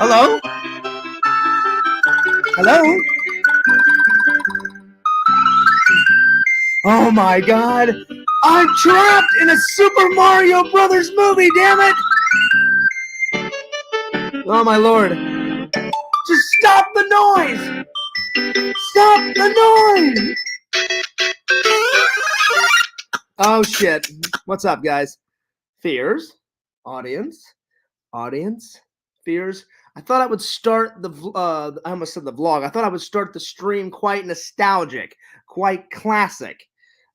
Hello? Hello? Oh my god! I'm trapped in a Super Mario Brothers movie, damn it! Oh my lord. Just stop the noise! Stop the noise! Oh shit. What's up, guys? Fears? Audience? Fears? I thought I would start I almost said the vlog. I thought I would start the stream quite nostalgic, quite classic.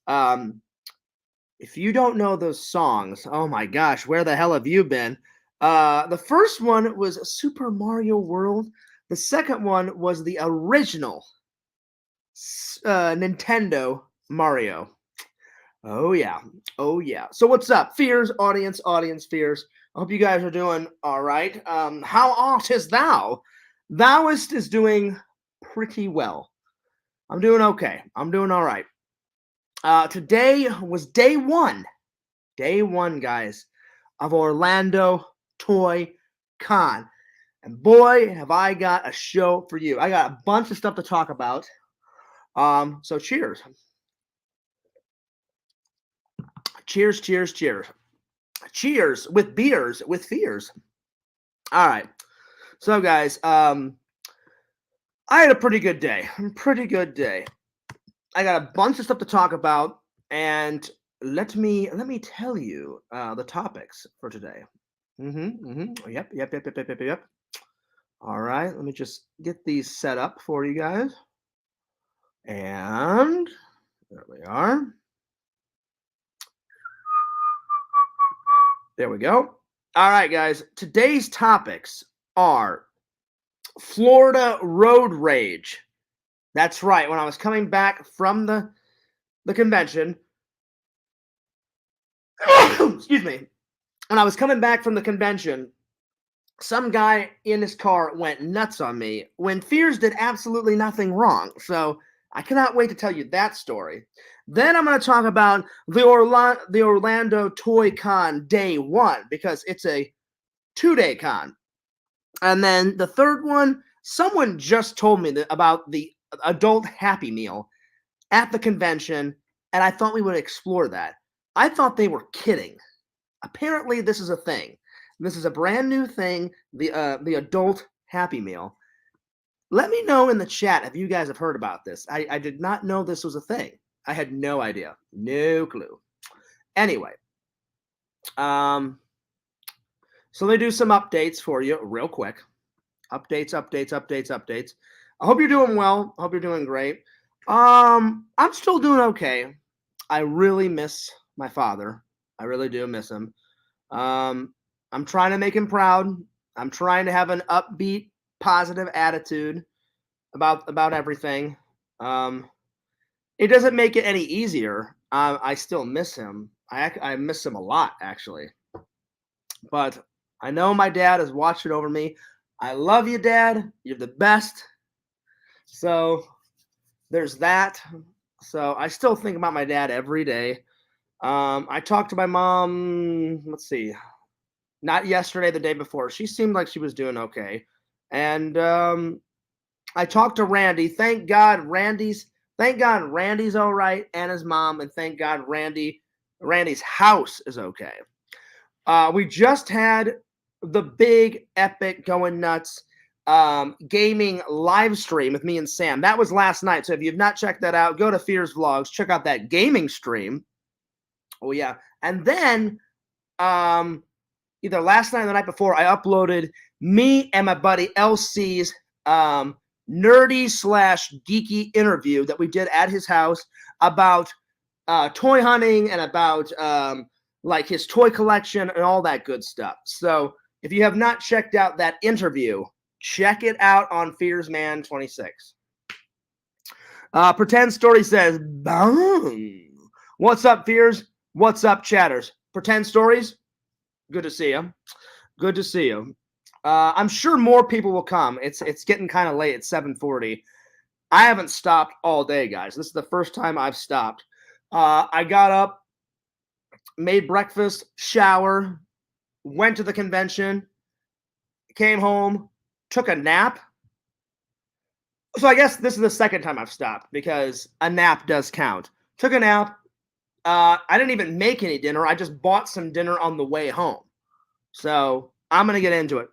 If you don't know those songs, oh my gosh, where the hell have you been? The first one was Super Mario World. The second one was the original Nintendo Mario. Oh yeah. Oh yeah. So what's up? Fears, audience, fears. I hope you guys are doing all right. How artist thou? Thouist is doing pretty well. I'm doing okay. I'm doing all right. Today was day one, guys, of Orlando Toy Con. And boy, have I got a show for you. I got a bunch of stuff to talk about. So cheers. Cheers, cheers, cheers. Cheers with beers, with fears. All right. So guys, I had a pretty good day. I got a bunch of stuff to talk about, and let me tell you the topics for today. Yep. All right, let me just get these set up for you guys. And there we are. There we go. All right, guys. Today's topics are Florida road rage. That's right. When I was coming back from the convention, excuse me. When I was coming back from the convention, some guy in his car went nuts on me when Fears did absolutely nothing wrong. So I cannot wait to tell you that story. Then I'm going to talk about the Orlando Toy Con Day 1 because it's a 2-day con. And then the third one, someone just told me about the adult Happy Meal at the convention, and I thought we would explore that. I thought they were kidding. Apparently, this is a thing. This is a brand new thing, the adult Happy Meal. Let me know in the chat if you guys have heard about this. I did not know this was a thing. I had no idea. No clue. Anyway. So let me do some updates for you real quick. Updates. I hope you're doing well. I hope you're doing great. I'm still doing okay. I really miss my father. I really do miss him. I'm trying to make him proud. I'm trying to have an upbeat, positive attitude about everything. It doesn't make it any easier. I still miss him. I miss him a lot, actually. But I know my dad is watching over me. I love you, Dad. You're the best. So there's that. So I still think about my dad every day. I talked to my mom, let's see, not yesterday, the day before. She seemed like she was doing okay. And I talked to Randy. Thank God Randy's all right, and his mom, and thank God Randy's house is okay. We just had the big epic going nuts gaming live stream with me and Sam. That was last night. So if you've not checked that out, go to Fears Vlogs, check out that gaming stream. Oh yeah. And then either last night or the night before, I uploaded me and my buddy LC's nerdy/geeky interview that we did at his house about toy hunting and about like his toy collection and all that good stuff. So if you have not checked out that interview, check it out on Fearsman26. Pretend Story says, BUNG. What's up, Fears? What's up, chatters? Pretend Stories, good to see you. Good to see you. I'm sure more people will come. It's getting kind of late. It's 7:40. I haven't stopped all day, guys. This is the first time I've stopped. I got up, made breakfast, shower, went to the convention, came home, took a nap. So I guess this is the second time I've stopped because a nap does count. Took a nap. I didn't even make any dinner. I just bought some dinner on the way home. So I'm going to get into it.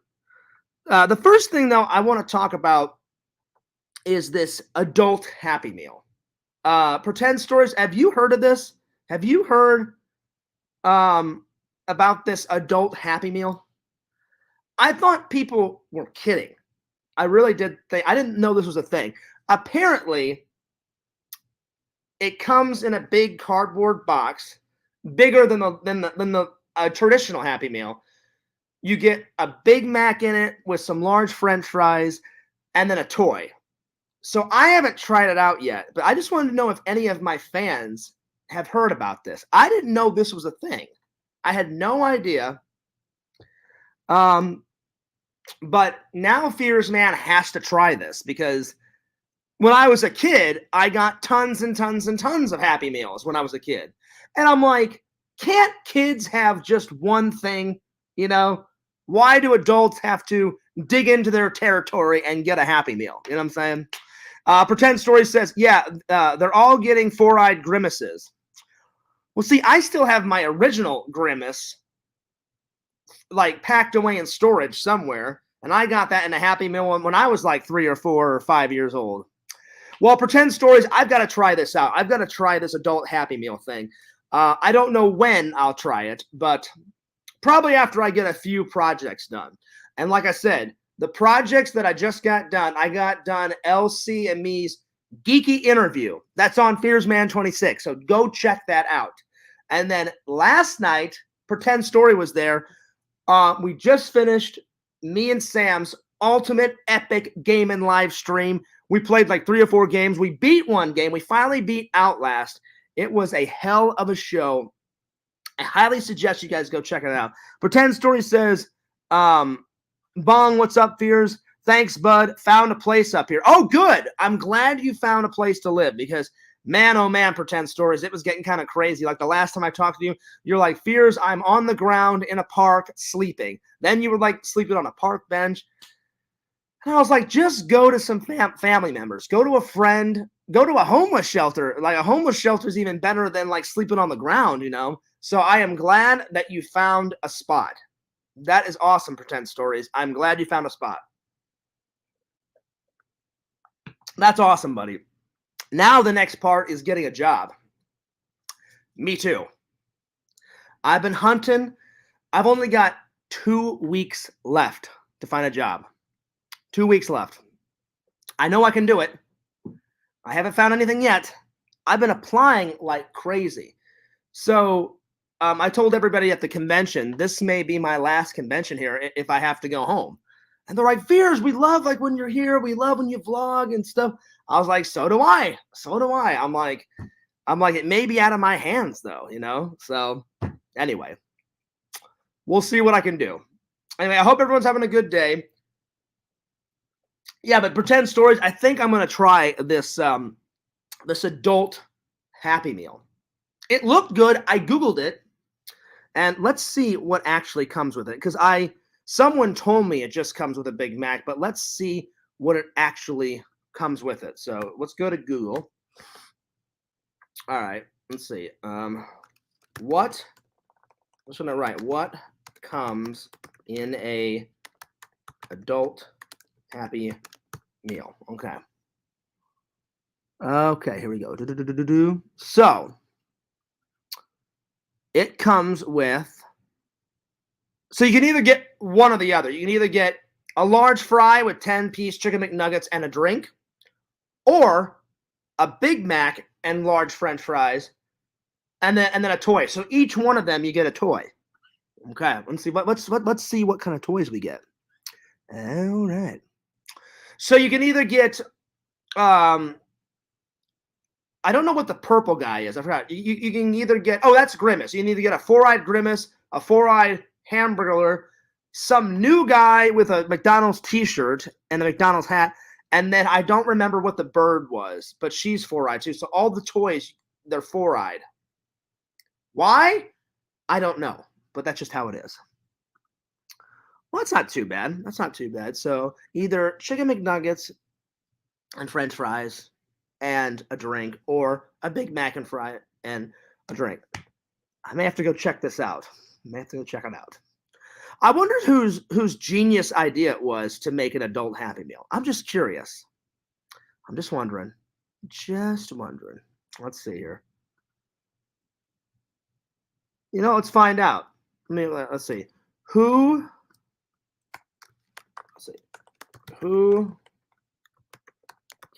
The first thing, though, I want to talk about is this adult Happy Meal. Pretend Stories. Have you heard of this? Have you heard about this adult Happy Meal? I thought people were kidding. I really did think. I didn't know this was a thing. Apparently, it comes in a big cardboard box, bigger than the traditional Happy Meal. You get a Big Mac in it with some large French fries, and then a toy. So I haven't tried it out yet, but I just wanted to know if any of my fans have heard about this. I didn't know this was a thing. I had no idea. But now Fears Man has to try this because when I was a kid, I got tons and tons and tons of Happy Meals when I was a kid. And I'm like, can't kids have just one thing? You know, why do adults have to dig into their territory and get a Happy Meal? You know what I'm saying? Pretend Story says, yeah, they're all getting four-eyed grimaces. Well, see, I still have my original grimace, like packed away in storage somewhere, and I got that in a Happy Meal when I was like 3 or 4 or 5 years old. Well, Pretend Stories, I've got to try this out. I've got to try this adult Happy Meal thing. I don't know when I'll try it, but probably after I get a few projects done. And like I said, the projects that I just got done, I got done LC and me's geeky interview. That's on Fearsman 26, so go check that out. And then last night, Pretend Story was there. We just finished me and Sam's ultimate epic game and live stream. We played like 3 or 4 games. We beat one game. We finally beat Outlast. It was a hell of a show. I highly suggest you guys go check it out. Pretend Story says, Bung, what's up, Fears? Thanks, bud. Found a place up here. Oh, good. I'm glad you found a place to live because, man, oh, man, Pretend Stories, it was getting kind of crazy. Like the last time I talked to you, you're like, Fears, I'm on the ground in a park sleeping. Then you were like sleeping on a park bench. And I was like, just go to some family members. Go to a friend. Go to a homeless shelter. Like a homeless shelter is even better than like sleeping on the ground, you know? So I am glad that you found a spot. That is awesome, Pretend Stories. I'm glad you found a spot. That's awesome, buddy. Now the next part is getting a job. Me too. I've been hunting. I've only got 2 weeks left to find a job. 2 weeks left. I know I can do it. I haven't found anything yet. I've been applying like crazy. So I told everybody at the convention, this may be my last convention here if I have to go home. And they're like, Fears, we love like when you're here. We love when you vlog and stuff. I was like, so do I. So do I. I'm like, it may be out of my hands though, you know? So anyway, we'll see what I can do. Anyway, I hope everyone's having a good day. Yeah, but Pretend Stories, I think I'm going to try this this adult Happy Meal. It looked good. I Googled it. And let's see what actually comes with it. Because someone told me it just comes with a Big Mac. But let's see what it actually comes with it. So let's go to Google. All right. Let's see. What? I'm just going to write. What comes in a adult Happy Meal? Okay. Okay, here we go. So, it comes with, so you can either get one or the other. You can either get a large fry with 10-piece chicken McNuggets and a drink, or a Big Mac and large French fries, and then a toy. So each one of them, you get a toy. Okay, let's see what kind of toys we get. All right. So you can either get, I don't know what the purple guy is. I forgot. You can either get, oh, that's Grimace. You can either get a four-eyed Grimace, a four-eyed Hamburglar, some new guy with a McDonald's t-shirt and a McDonald's hat, and then I don't remember what the bird was, but she's four-eyed too. So all the toys, they're four-eyed. Why? I don't know, but that's just how it is. Well, that's not too bad. That's not too bad. So either chicken McNuggets and French fries and a drink, or a Big Mac and fry and a drink. I may have to go check this out. I may have to go check it out. I wonder whose genius idea it was to make an adult Happy Meal. I'm just curious. I'm just wondering. Just wondering. Let's see here. Let's find out. Let's see. Who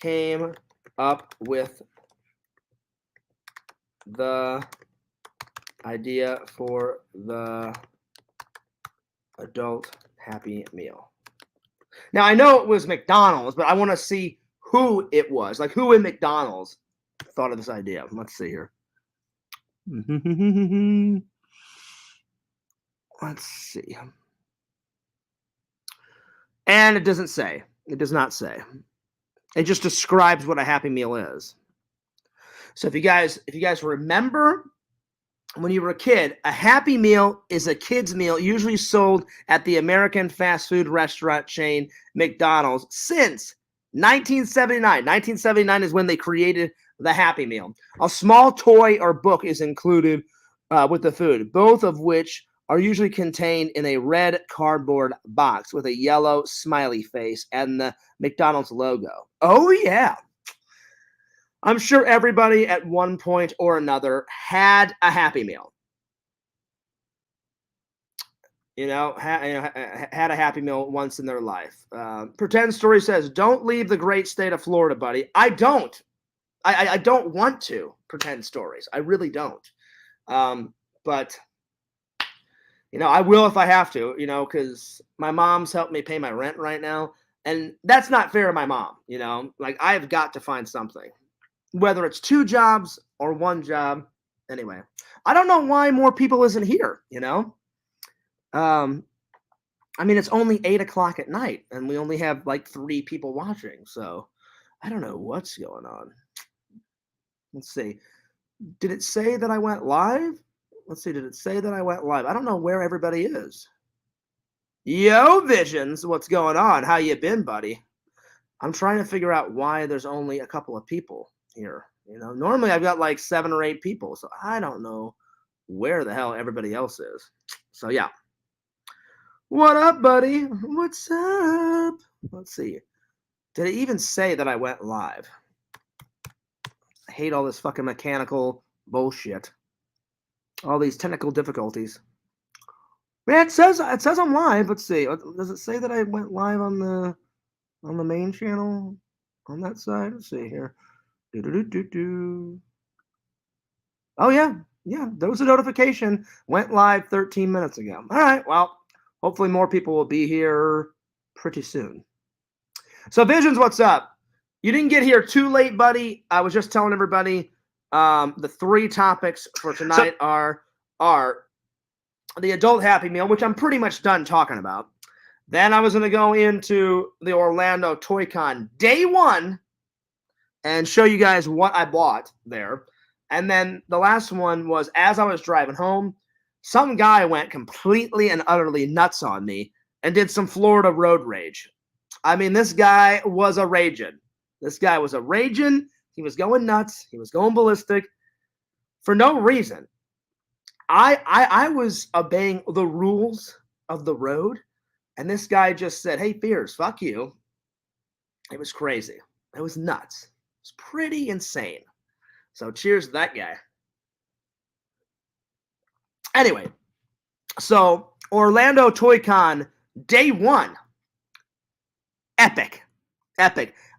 came up with the idea for the adult Happy Meal? Now, I know it was McDonald's, but I want to see who it was. Like, who in McDonald's thought of this idea? Let's see here. Let's see. And it doesn't say. It does not say. It just describes what a Happy Meal is. So if you guys remember when you were a kid, a Happy Meal is a kid's meal usually sold at the American fast food restaurant chain McDonald's since 1979. 1979 is when they created the Happy Meal. A small toy or book is included with the food, both of which are usually contained in a red cardboard box with a yellow smiley face and the McDonald's logo. Oh, yeah. I'm sure everybody at one point or another had a Happy Meal. Had a Happy Meal once in their life. Pretend Story says, don't leave the great state of Florida, buddy. I don't. I don't want to pretend stories. I really don't. But I will if I have to, because my mom's helping me pay my rent right now. And that's not fair to my mom, Like, I've got to find something. Whether it's 2 jobs or 1 job. Anyway, I don't know why more people isn't here, it's only 8 o'clock at night, and we only have like 3 people watching. So I don't know what's going on. Let's see. Did it say that I went live? Let's see. Did it say that I went live? I don't know where everybody is. Yo, Visions, what's going on? How you been, buddy? I'm trying to figure out why there's only a couple of people here. Normally I've got like 7 or 8 people, so I don't know where the hell everybody else is. So yeah. What up, buddy? What's up? Let's see. Did it even say that I went live? I hate all this fucking mechanical bullshit. All these technical difficulties. Man, it says I'm live. Let's see. Does it say that I went live on the main channel on that side? Let's see here. Oh yeah. There was a notification. Went live 13 minutes ago. All right. Well, hopefully more people will be here pretty soon. So Visions, what's up? You didn't get here too late, buddy. I was just telling everybody the 3 topics for tonight are the adult Happy Meal, which I'm pretty much done talking about. Then I was going to go into the Orlando Toy Con day 1 and show you guys what I bought there. And then the last one was, as I was driving home, some guy went completely and utterly nuts on me and did some Florida road rage. I mean, this guy was a raging. He was going nuts. He was going ballistic for no reason. I was obeying the rules of the road, and this guy just said, "Hey, Fears, fuck you." It was crazy. It was nuts. It was pretty insane. So cheers to that guy. Anyway, so Orlando Toy Con day 1. Epic.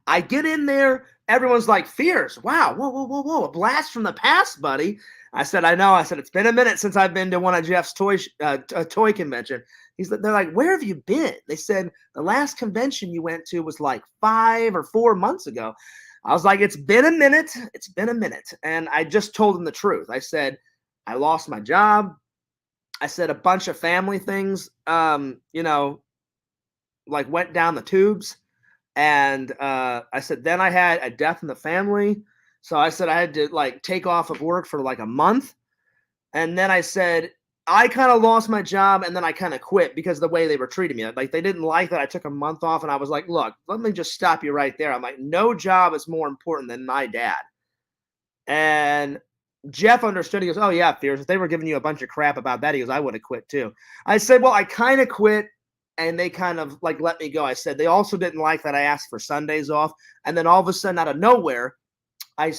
I get in there. Everyone's like, Fears, wow, whoa, a blast from the past, buddy. I said, I know. I said, it's been a minute since I've been to one of Jeff's toy convention. They're like, where have you been? They said, the last convention you went to was like 5 or 4 months ago. I was like, it's been a minute. And I just told them the truth. I said, I lost my job. I said a bunch of family things, went down the tubes. And I said, then I had a death in the family. So I said I had to take off of work for like a month. And then I said, I kind of lost my job and then I kind of quit because of the way they were treating me. Like they didn't like that I took a month off, and I was like, look, let me just stop you right there. I'm like, no job is more important than my dad. And Jeff understood. He goes, oh yeah, Fierce, if they were giving you a bunch of crap about that, he goes, I would have quit too. I said, well, I kind of quit, and they kind of like let me go. I said, they also didn't like that I asked for Sundays off. And then all of a sudden, out of nowhere, I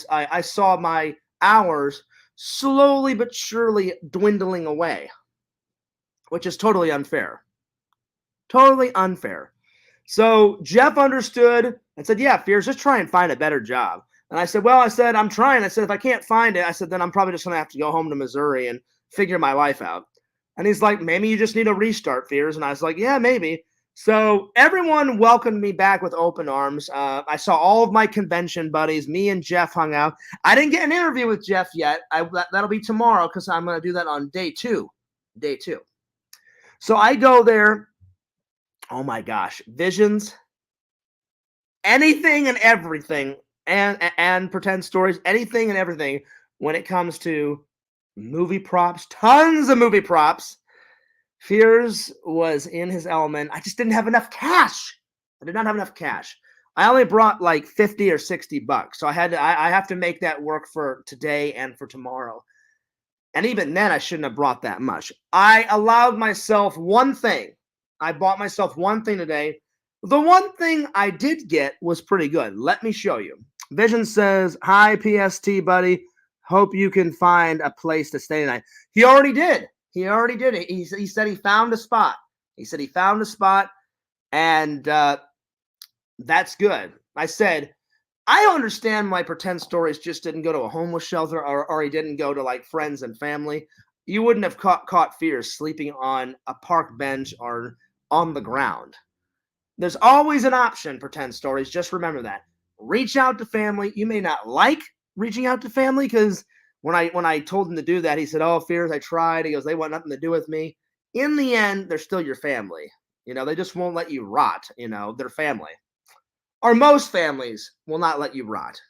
saw my hours slowly but surely dwindling away, which is totally unfair. Totally unfair. So Jeff understood and said, yeah, Fears, just try and find a better job. And I said, well, I'm trying. I said, if I can't find it, I said, then I'm probably just going to have to go home to Missouri and figure my life out. And he's like, maybe you just need a restart, Fears. And I was like, yeah, maybe. So everyone welcomed me back with open arms. I saw all of my convention buddies. Me and Jeff hung out. I didn't get an interview with Jeff yet. That'll be tomorrow because I'm going to do that on day two. Day two. So I go there. Oh my gosh. Visions. Anything and everything. And pretend stories. Anything and everything when it comes to movie props. Tons of movie props. Fears was in his element. I just didn't have enough cash. I did not have enough cash. I only brought like 50 or 60 bucks. So I have to make that work for today and for tomorrow. And even then, I shouldn't have brought that much. I allowed myself one thing. I bought myself one thing today. The one thing I did get was pretty good. Let me show you. Vision says, hi, PST buddy. Hope you can find a place to stay tonight. He already did. He already did it. He said he found a spot. He said he found a spot, and that's good. I said, I understand my pretend stories just didn't go to a homeless shelter or he didn't go to like friends and family. You wouldn't have caught Fears sleeping on a park bench or on the ground. There's always an option, pretend stories. Just remember that. Reach out to family. You may not like reaching out to family because when I told him to do that, he said, oh, Fears, I tried. He goes, they want nothing to do with me. In the end, they're still your family. You know, they just won't let you rot. You know, they're family. Or most families will not let you rot.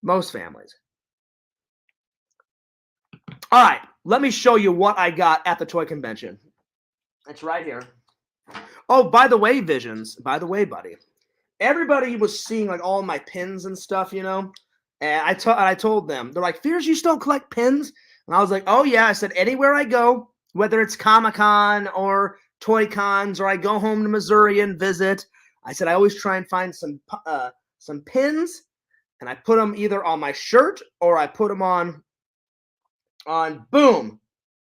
Most families. All right, let me show you what I got at the toy convention. It's right here. Oh, by the way, Visions, by the way, buddy, everybody was seeing like all my pins and stuff, you know, and I told them, they're like, Fears, you still collect pins? And I was like, oh yeah. I said, anywhere I go, whether it's Comic-Con or Toy Cons, or I go home to Missouri and visit, I said, I always try and find some pins, and I put them either on my shirt or I put them on boom,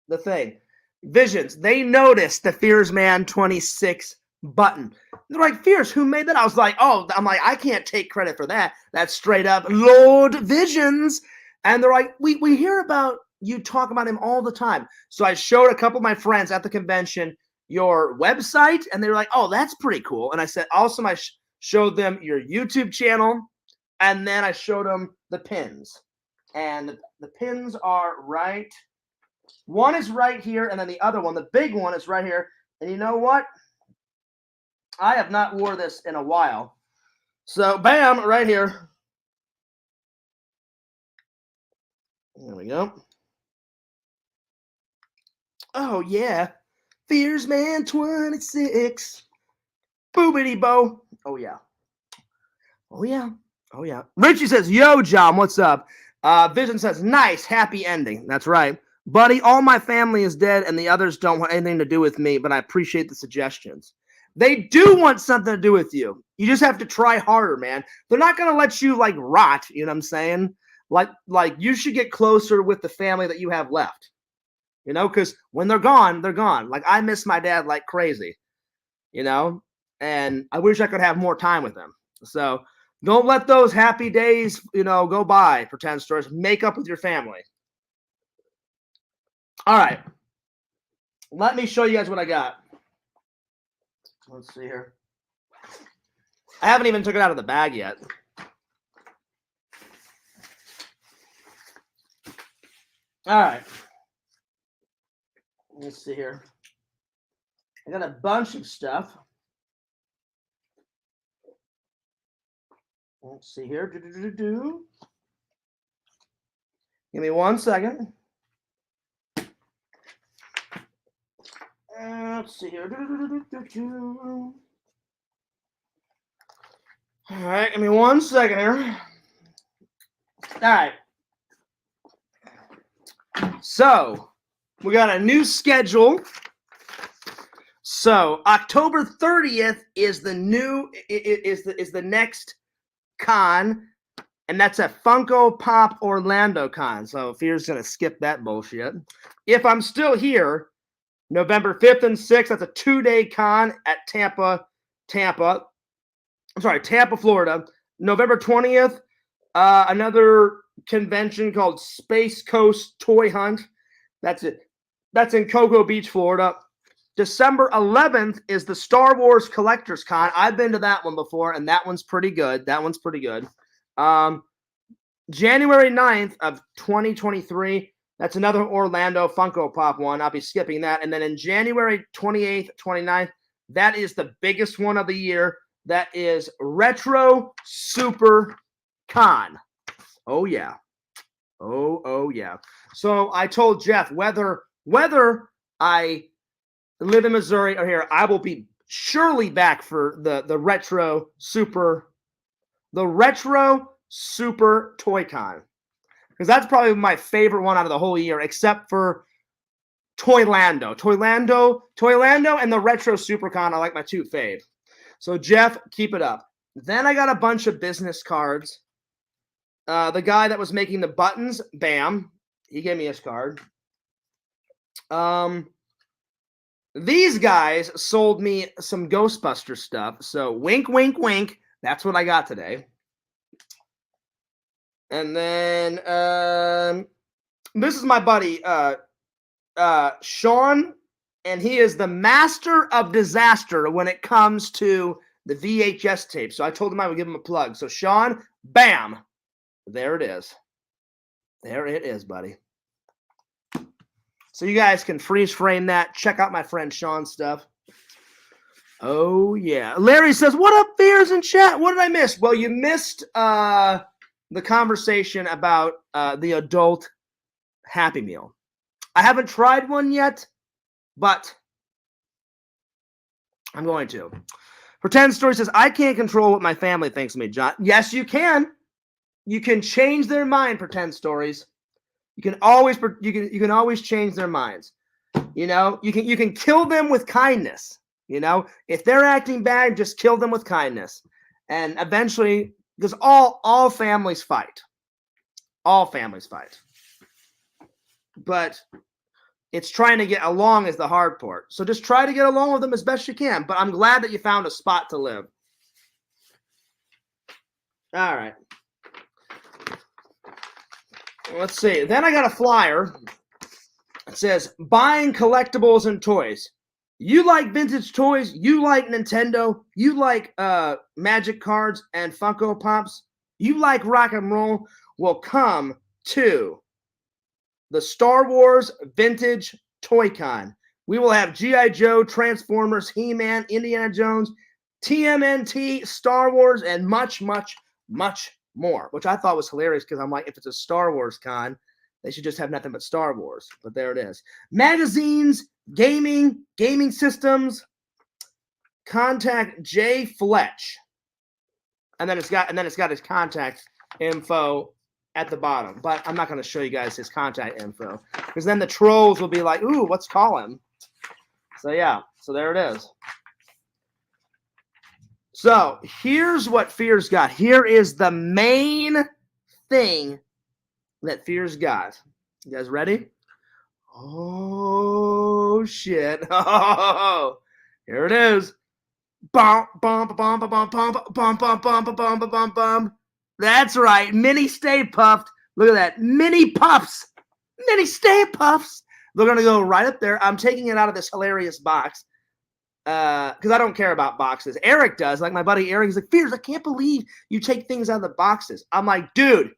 the thing. Visions, they noticed the Fears Man 26 button. They're like, Fears, who made that? I was like, oh, I'm like, I can't take credit for that. That's straight up Lord Visions. And they're like, we hear about you talk about him all the time. So I showed a couple of my friends at the convention your website, and they were like, oh, that's pretty cool. And I said, also, I showed them your YouTube channel, and then I showed them the pins. And the pins are right. One is right here, and then the other one, the big one, is right here. And you know what? I have not wore this in a while. So, bam, right here. There we go. Oh, yeah. Fears Man 26. Boobity bo. Oh, yeah. Oh, yeah. Oh, yeah. Richie says, yo, John, what's up? Vision says, nice, happy ending. That's right. Buddy, all my family is dead, and the others don't want anything to do with me, but I appreciate the suggestions. They do want something to do with you. You just have to try harder, man. They're not going to let you, like, rot, you know what I'm saying? Like you should get closer with the family that you have left, you know, because when they're gone, they're gone. Like, I miss my dad like crazy, you know, and I wish I could have more time with him. So don't let those happy days, you know, go by, pretend stores. Make up with your family. All right. Let me show you guys what I got. Let's see here. I haven't even took it out of the bag yet. All right. Let's see here. I got a bunch of stuff. Let's see here. Give me 1 second. Let's see here. All right, give me 1 second here. All right. So we got a new schedule. So October 30th is the next con, and that's a Funko Pop Orlando con. So Fear's gonna skip that bullshit. If I'm still here, November 5th and 6th, that's a 2-day con at Tampa, Florida. November 20th, another convention called Space Coast Toy Hunt. That's it. That's in Cocoa Beach, Florida. December 11th is the Star Wars Collectors Con. I've been to that one before, and that one's pretty good. January 9th of 2023, that's another Orlando Funko Pop one. I'll be skipping that. And then in January 28th, 29th, that is the biggest one of the year. That is Retro Super Con. Oh, yeah. Oh, yeah. So I told Jeff, whether I live in Missouri or here, I will be surely back for the Retro Super Toy Con. Because that's probably my favorite one out of the whole year, except for Toylando. Toylando and the Retro Supercon are like my two fave. So, Jeff, keep it up. Then I got a bunch of business cards. The guy that was making the buttons, bam, he gave me his card. These guys sold me some Ghostbuster stuff. So, wink, wink, wink. That's what I got today. And then this is my buddy, Sean, and he is the master of disaster when it comes to the VHS tape. So I told him I would give him a plug. So Sean, bam, there it is. There it is, buddy. So you guys can freeze frame that. Check out my friend Sean's stuff. Oh, yeah. Larry says, what up, Fears in chat? What did I miss? Well, you missed the conversation about the adult Happy Meal. I haven't tried one yet, but I'm going to. Pretend Story says, I can't control what my family thinks of me, John. Yes, you can. You can change their mind, Pretend Stories. You can always change their minds. You know, you can kill them with kindness. You know, if they're acting bad, just kill them with kindness. And eventually, because all families fight. All families fight. But it's trying to get along is the hard part. So just try to get along with them as best you can. But I'm glad that you found a spot to live. All right. Let's see. Then I got a flyer. It says, buying collectibles and toys. You like vintage toys? You like Nintendo? You like Magic cards and Funko Pops? You like rock and roll? Well, come to the Star Wars Vintage Toy Con. We will have G.I. Joe, Transformers, He-Man, Indiana Jones, TMNT, Star Wars, and much, much, much more, which I thought was hilarious because I'm like, if it's a Star Wars con, they should just have nothing but Star Wars. But there it is. Magazines, gaming systems. Contact Jay Fletch. And then it's got his contact info at the bottom. But I'm not going to show you guys his contact info because then the trolls will be like, ooh, let's call him. So yeah, so there it is. So here's what Fear's got. Here is the main thing that Fear's got. You guys ready? Oh shit! Oh, here it is. Bum bum bum bum bum bum bum bum bum bum bum bum. That's right. Mini Stay Puffed. Look at that. Mini Puffs. Mini Stay Puffs. They're gonna go right up there. I'm taking it out of this hilarious box. Because I don't care about boxes. Eric does. Like my buddy Eric, he's like, Fears, I can't believe you take things out of the boxes. I'm like, dude,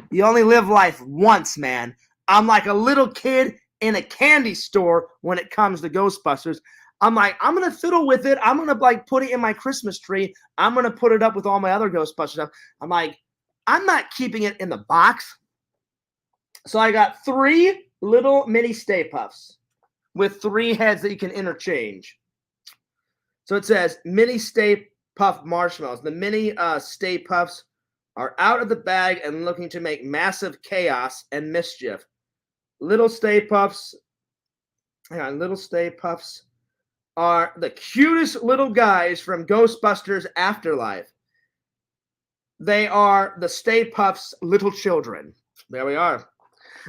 you only live life once, man. I'm like a little kid in a candy store when it comes to Ghostbusters. I'm like, I'm going to fiddle with it. I'm going to like put it in my Christmas tree. I'm going to put it up with all my other Ghostbusters stuff. I'm like, I'm not keeping it in the box. So I got 3 little mini Stay Puffs. with 3 heads that you can interchange. So it says mini Stay Puft marshmallows. The mini Stay Puffs are out of the bag and looking to make massive chaos and mischief. Little Stay Puffs, Little Stay Puffs are the cutest little guys from Ghostbusters Afterlife. They are the Stay Puffs' little children. There we are.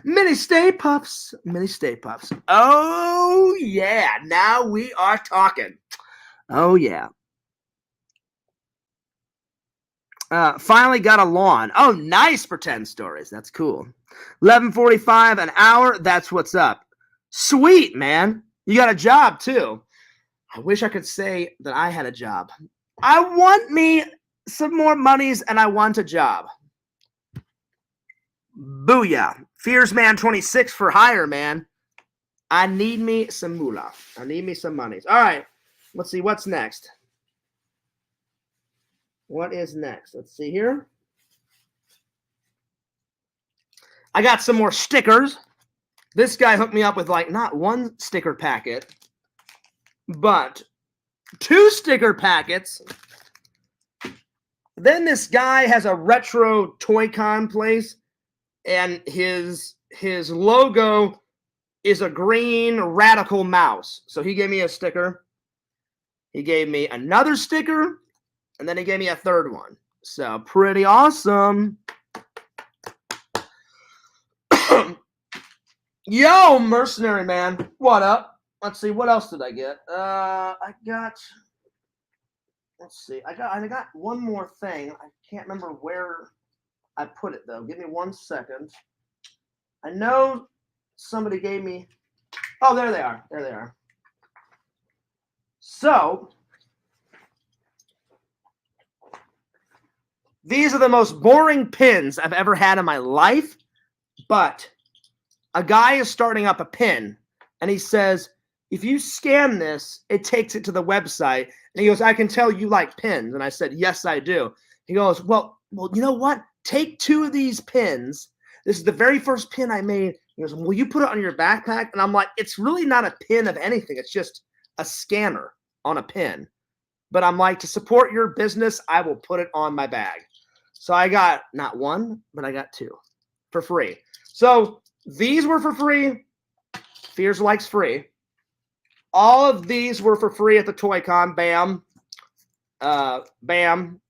Mini Stay Puffs. Mini Stay Puffs. Oh, yeah. Now we are talking. Oh, yeah. Finally got a lawn. Oh, nice for 10 stories. That's cool. $11.45 an hour. That's what's up. Sweet, man. You got a job, too. I wish I could say that I had a job. I want me some more monies, and I want a job. Booyah. Fears Man 26 for hire, man. I need me some moolah. I need me some monies. All right. Let's see what's next. What is next? Let's see here. I got some more stickers. This guy hooked me up with like not 1 sticker packet, but 2 sticker packets. Then this guy has a retro Toy-Con place, and his logo is a green radical mouse. So he gave me a sticker. He gave me another sticker, and then he gave me a 3rd one. So pretty awesome. Yo, Mercenary Man. What up? Let's see. What else did I get? I got one more thing. I can't remember where I put it, though. Give me 1 second. I know somebody gave me... Oh, there they are. There they are. So, these are the most boring pins I've ever had in my life, but a guy is starting up a pin, and he says, if you scan this, it takes it to the website. And he goes, I can tell you like pins. And I said, yes, I do. He goes, well, you know what? Take 2 of these pins. This is the very first pin I made. He goes, will you put it on your backpack? And I'm like, it's really not a pin of anything. It's just a scanner on a pin. But I'm like, to support your business, I will put it on my bag. So I got not 1, but I got 2 for free. So these were for free. Fears likes free. All of these were for free at the Toy-Con. Bam. Bam.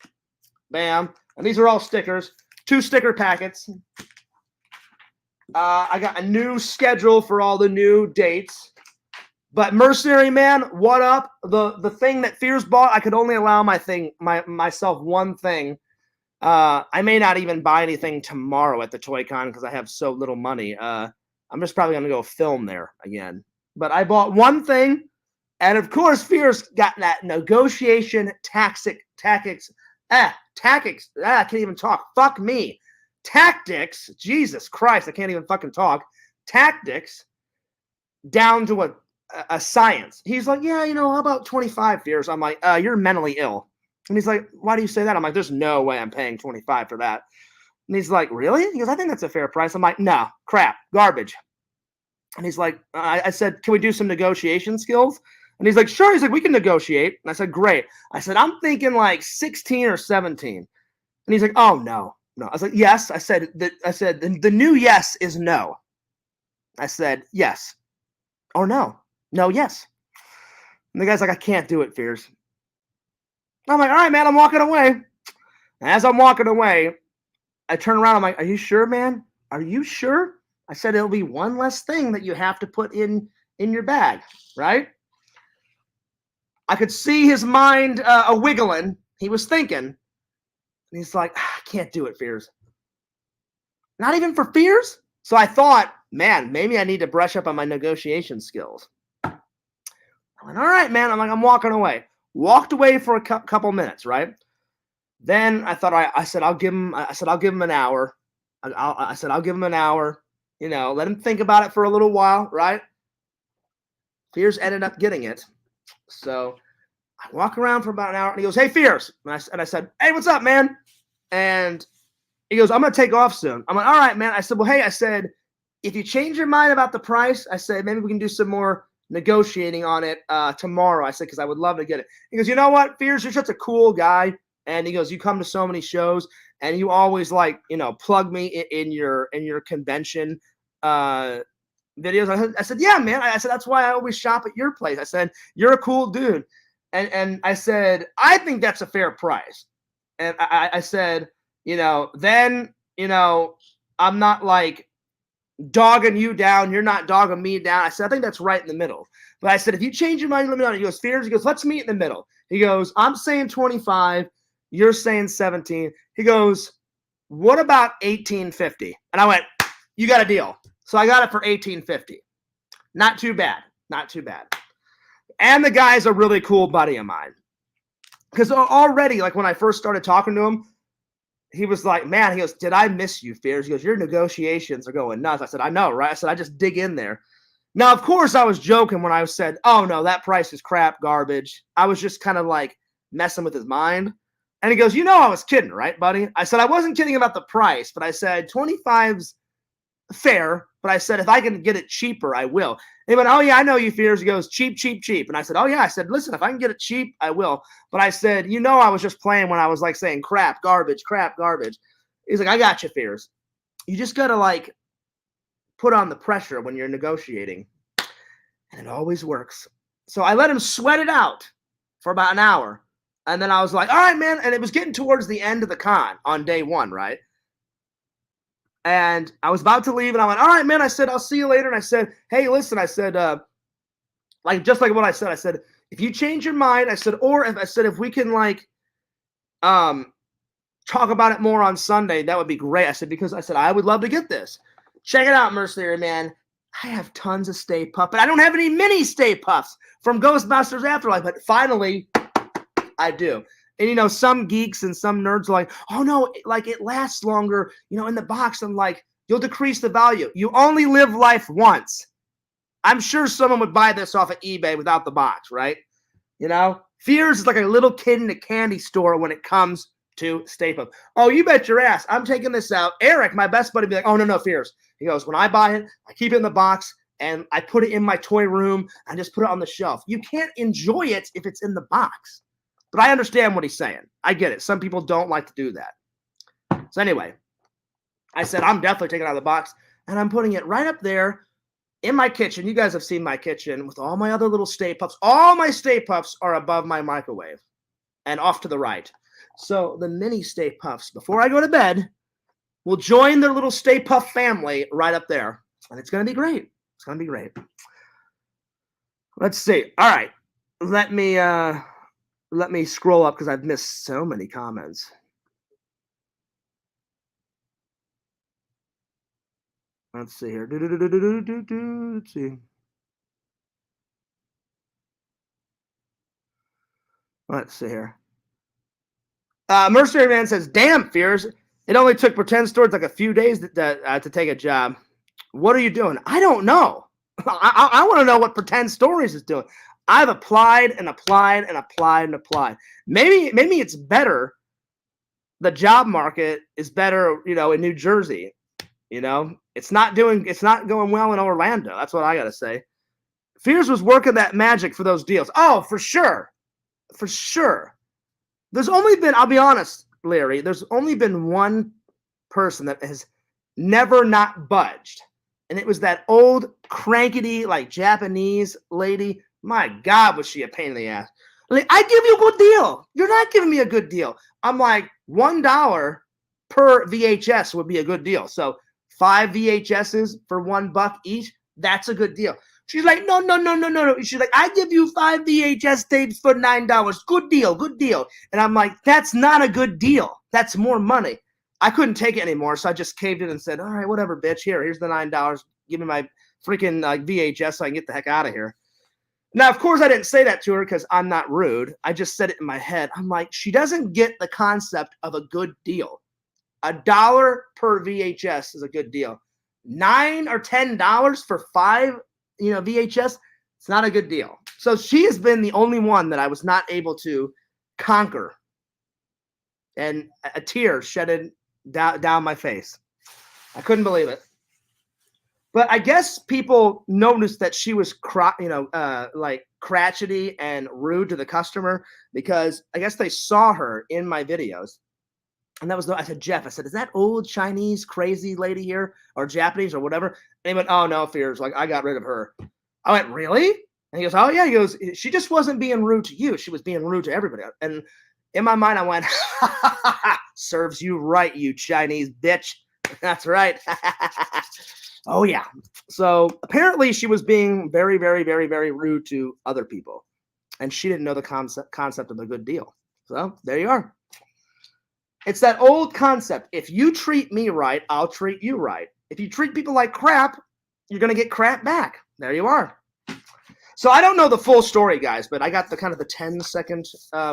Bam. And these are all stickers. 2 sticker packets. I got a new schedule for all the new dates. But Mercenary Man, what up? The thing that Fears bought, I could only allow myself 1 thing. I may not even buy anything tomorrow at the Toy-Con because I have so little money. I'm just probably going to go film there again. But I bought 1 thing, and of course, Fears got that negotiation tactics. I can't even talk. Fuck me. Tactics. Jesus Christ, I can't even fucking talk. Tactics down to a science. He's like, yeah, how about 25, Fears? I'm like, you're mentally ill. And he's like, why do you say that? I'm like, there's no way I'm paying 25 for that. And he's like, really? He goes, I think that's a fair price. I'm like, no, crap, garbage. And he's like, I said, can we do some negotiation skills? And he's like, sure. He's like, we can negotiate. And I said, great. I said, I'm thinking like 16 or 17. And he's like, oh, no. I was like, yes. I said, the new yes is no. I said, yes. Or no. No, yes. And the guy's like, I can't do it, Fears. I'm like, all right, man, I'm walking away. And as I'm walking away, I turn around. I'm like, are you sure, man? Are you sure? I said, it'll be 1 less thing that you have to put in your bag, right? I could see his mind a-wiggling. He was thinking. And he's like, I can't do it, Fears. Not even for Fears? So I thought, man, maybe I need to brush up on my negotiation skills. I went, all right, man. I'm walking away. Walked away for a couple minutes, right? Then I thought, I said, I'll give him an hour. I said, I'll give him an hour. Let him think about it for a little while, right? Fears ended up getting it. So I walk around for about an hour, and he goes, hey, Fears. And I said, hey, what's up, man? And he goes, I'm going to take off soon. I'm like, all right, man. I said, well, hey, if you change your mind about the price, I said, maybe we can do some more negotiating on it tomorrow. I said, because I would love to get it. He goes, you know what, Fears, you're such a cool guy. And he goes, you come to so many shows, and you always plug me in your convention videos. I said, yeah, man. I said, that's why I always shop at your place. I said, you're a cool dude. And I said, I think that's a fair price. And I said, then, I'm not like dogging you down. You're not dogging me down. I said, I think that's right in the middle. But I said, if you change your mind, let me know. He goes, Fears. He goes, let's meet in the middle. He goes, I'm saying 25. You're saying 17. He goes, what about 1850? And I went, you got a deal. So I got it for 1850. Not too bad. Not too bad. And the guy's a really cool buddy of mine. Because already, like when I first started talking to him, he was like, man, he goes, did I miss you, Fears? He goes, your negotiations are going nuts. I said, I know, right? I said, I just dig in there. Now, of course, I was joking when I said, oh, no, that price is crap, garbage. I was just kind of like messing with his mind. And he goes, I was kidding, right, buddy? I said, I wasn't kidding about the price, but I said 25's fair. But I said, if I can get it cheaper, I will. He went, oh, yeah, I know you, Fears. He goes, cheap, cheap, cheap. And I said, oh, yeah. I said, listen, if I can get it cheap, I will. But I said, I was just playing when I was like saying crap, garbage, crap, garbage. He's like, I got you, Fears. You just got to like put on the pressure when you're negotiating. And it always works. So I let him sweat it out for about an hour. And then I was like, all right, man. And it was getting towards the end of the con on day one, right? And I was about to leave, and I went, all right, man. I said, I'll see you later. And I said, hey, listen, I said, just like what I said, if you change your mind, I said, if we can talk about it more on Sunday, that would be great. I said, because I said, I would love to get this. Check it out, Mercenary Man. I have tons of Stay Puft, but I don't have any mini Stay Puffs from Ghostbusters Afterlife, but finally I do. And, some geeks and some nerds are like, oh, no, like it lasts longer, in the box. I'm like, you'll decrease the value. You only live life once. I'm sure someone would buy this off of eBay without the box, right? Fears is like a little kid in a candy store when it comes to Stay Puft. Oh, you bet your ass. I'm taking this out. Eric, my best buddy, be like, oh, no, Fears. He goes, when I buy it, I keep it in the box, and I put it in my toy room and just put it on the shelf. You can't enjoy it if it's in the box. But I understand what he's saying. I get it. Some people don't like to do that. So anyway, I said, I'm definitely taking it out of the box, and I'm putting it right up there in my kitchen. You guys have seen my kitchen with all my other little Stay Puffs. All my Stay Puffs are above my microwave and off to the right. So the mini Stay Puffs, before I go to bed, will join their little Stay Puft family right up there. And it's going to be great. It's going to be great. Let's see. All right. Let me scroll up because I've missed so many comments. Let's see here. Let's see. Let's see here. Mercenary Man says, damn, Fears. It only took Pretend Storage like a few days to take a job. What are you doing? I don't know. I want to know what Pretend Stories is doing. I've applied and applied and applied and applied. Maybe it's better. The job market is better, in New Jersey. It's not going well in Orlando. That's what I gotta say. Fears was working that magic for those deals. Oh, for sure. For sure. There's only been, I'll be honest, Larry, there's only been one person that has never not budged. And it was that old crankety, like Japanese lady. My God, was she a pain in the ass. Like, I give you a good deal. You're not giving me a good deal. I'm like, $1 per VHS would be a good deal. So 5 VHSs for $1 each, that's a good deal. She's like, no. She's like, I give you 5 VHS tapes for $9. Good deal, good deal. And I'm like, that's not a good deal. That's more money. I couldn't take it anymore, so I just caved in and said, all right, whatever, bitch. Here's the $9. Give me my freaking VHS so I can get the heck out of here. Now, of course, I didn't say that to her because I'm not rude. I just said it in my head. I'm like, she doesn't get the concept of a good deal. $1 per VHS is a good deal. $9 or $10 for 5, VHS, it's not a good deal. So she has been the only one that I was not able to conquer. And a tear shedded down my face. I couldn't believe it. But I guess people noticed that she was, like crotchety and rude to the customer because I guess they saw her in my videos. And that was I said, Jeff, I said, is that old Chinese crazy lady here or Japanese or whatever? And he went, oh, no, Fears. Like, I got rid of her. I went, really? And he goes, oh, yeah. He goes, she just wasn't being rude to you. She was being rude to everybody. And in my mind, I went, serves you right, you Chinese bitch. That's right. Oh, yeah. So apparently she was being very, very, very, very rude to other people. And she didn't know the concept of a good deal. So there you are. It's that old concept. If you treat me right, I'll treat you right. If you treat people like crap, you're going to get crap back. There you are. So I don't know the full story, guys, but I got the kind of the 10-second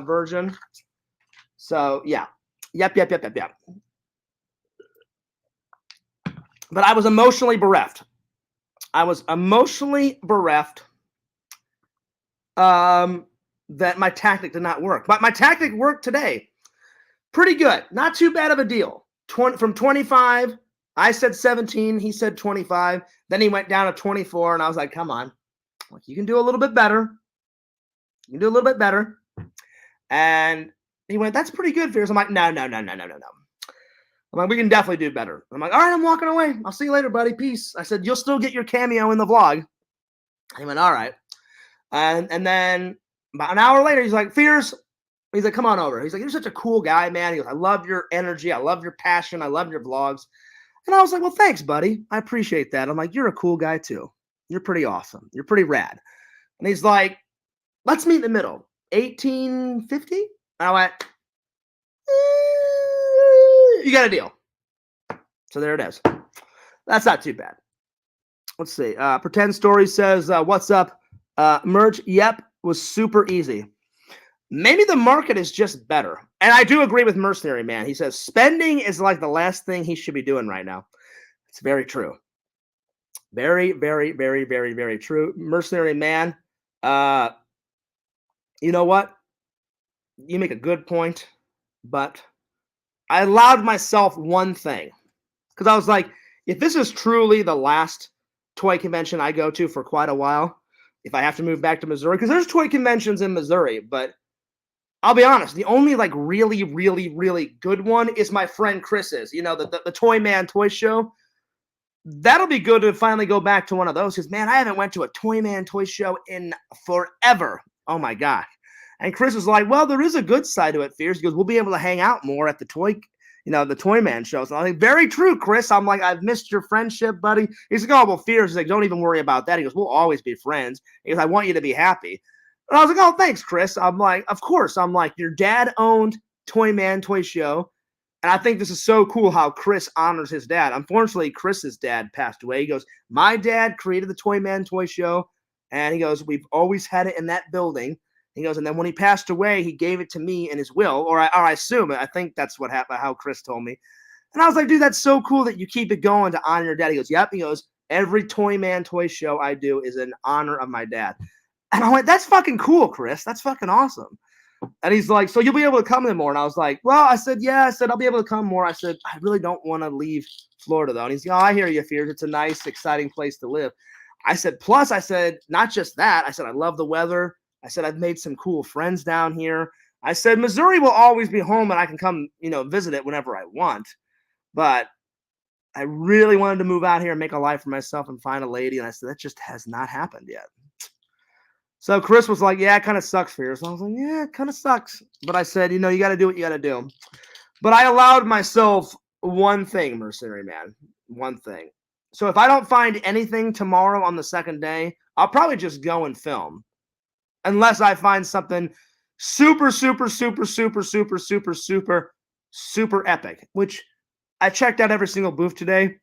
version. So, yeah. Yep. But I was emotionally bereft. That my tactic did not work. But my tactic worked today. Pretty good. Not too bad of a deal. From 25, I said 17. He said 25. Then he went down to 24, and I was like, come on. Like, you can do a little bit better. You can do a little bit better. And he went, that's pretty good, Fears. I'm like, no. I'm like, we can definitely do better. I'm like, all right, I'm walking away. I'll see you later, buddy. Peace. I said, you'll still get your cameo in the vlog. He went, all right. And then about an hour later, he's like, Fears. He's like, come on over. He's like, you're such a cool guy, man. He goes, I love your energy. I love your passion. I love your vlogs. And I was like, well, thanks, buddy. I appreciate that. I'm like, you're a cool guy, too. You're pretty awesome. You're pretty rad. And he's like, let's meet in the middle. 1850? And I went, you got a deal. So there it is. That's not too bad. Let's see. Pretend Story says, what's up? Merch, yep, was super easy. Maybe the market is just better. And I do agree with Mercenary Man. He says spending is like the last thing he should be doing right now. It's very true. Very, very, very, very, very true. Mercenary Man, you know what? You make a good point, but I allowed myself one thing. Because I was like, if this is truly the last toy convention I go to for quite a while, if I have to move back to Missouri, because there's toy conventions in Missouri, but I'll be honest, the only like really, really, really good one is my friend Chris's, the Toy Man Toy Show. That'll be good to finally go back to one of those because, man, I haven't went to a Toy Man Toy Show in forever. Oh, my God. And Chris was like, well, there is a good side to it, Fears. He goes, we'll be able to hang out more at the Toy Man shows. And I'm like, very true, Chris. I'm like, I've missed your friendship, buddy. He's like, oh, well, Fears. He's like, don't even worry about that. He goes, we'll always be friends. He goes, I want you to be happy. And I was like, oh, thanks, Chris. I'm like, of course. I'm like, your dad owned Toy Man Toy Show. And I think this is so cool how Chris honors his dad. Unfortunately, Chris's dad passed away. He goes, my dad created the Toy Man Toy Show. And he goes, we've always had it in that building. He goes, and then when he passed away, he gave it to me in his will. Or I assume it. I think that's what happened, how Chris told me. And I was like, dude, that's so cool that you keep it going to honor your dad. He goes, yep. He goes, every Toy Man Toy Show I do is in honor of my dad. And I went, that's fucking cool, Chris. That's fucking awesome. And he's like, so you'll be able to come in more? And I was like, well, I said, yeah. I said, I'll be able to come more. I said, I really don't want to leave Florida, though. And he's like, oh, I hear you, Fears. It's a nice, exciting place to live. I said, plus, I said, not just that. I said, I love the weather. I said, I've made some cool friends down here. I said, Missouri will always be home and I can come, visit it whenever I want. But I really wanted to move out here and make a life for myself and find a lady. And I said, that just has not happened yet. So Chris was like, yeah, it kind of sucks, Fears. I was like, yeah, it kind of sucks. But I said, you got to do what you got to do. But I allowed myself one thing, Mercenary Man, one thing. So if I don't find anything tomorrow on the second day, I'll probably just go and film. Unless I find something super, super, super, super, super, super, super, super epic, which I checked out every single booth today.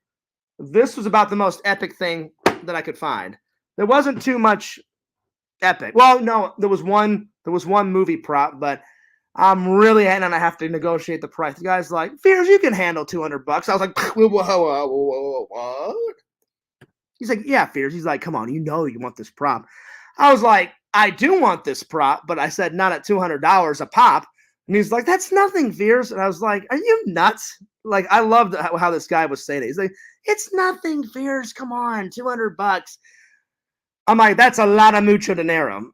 This was about the most epic thing that I could find. There wasn't too much epic. Well, no, there was one movie prop, but I'm really and I have to negotiate the price. The guy's like, Fears, you can handle $200. I was like, what? He's like, yeah, Fears. He's like, come on, you want this prop. I was like, I do want this prop, but I said not at $200 a pop. And he's like, that's nothing, Fears. And I was like, are you nuts? Like, I loved how this guy was saying it. He's like, it's nothing, Fears. Come on, $200. I'm like, that's a lot of mucho dinero.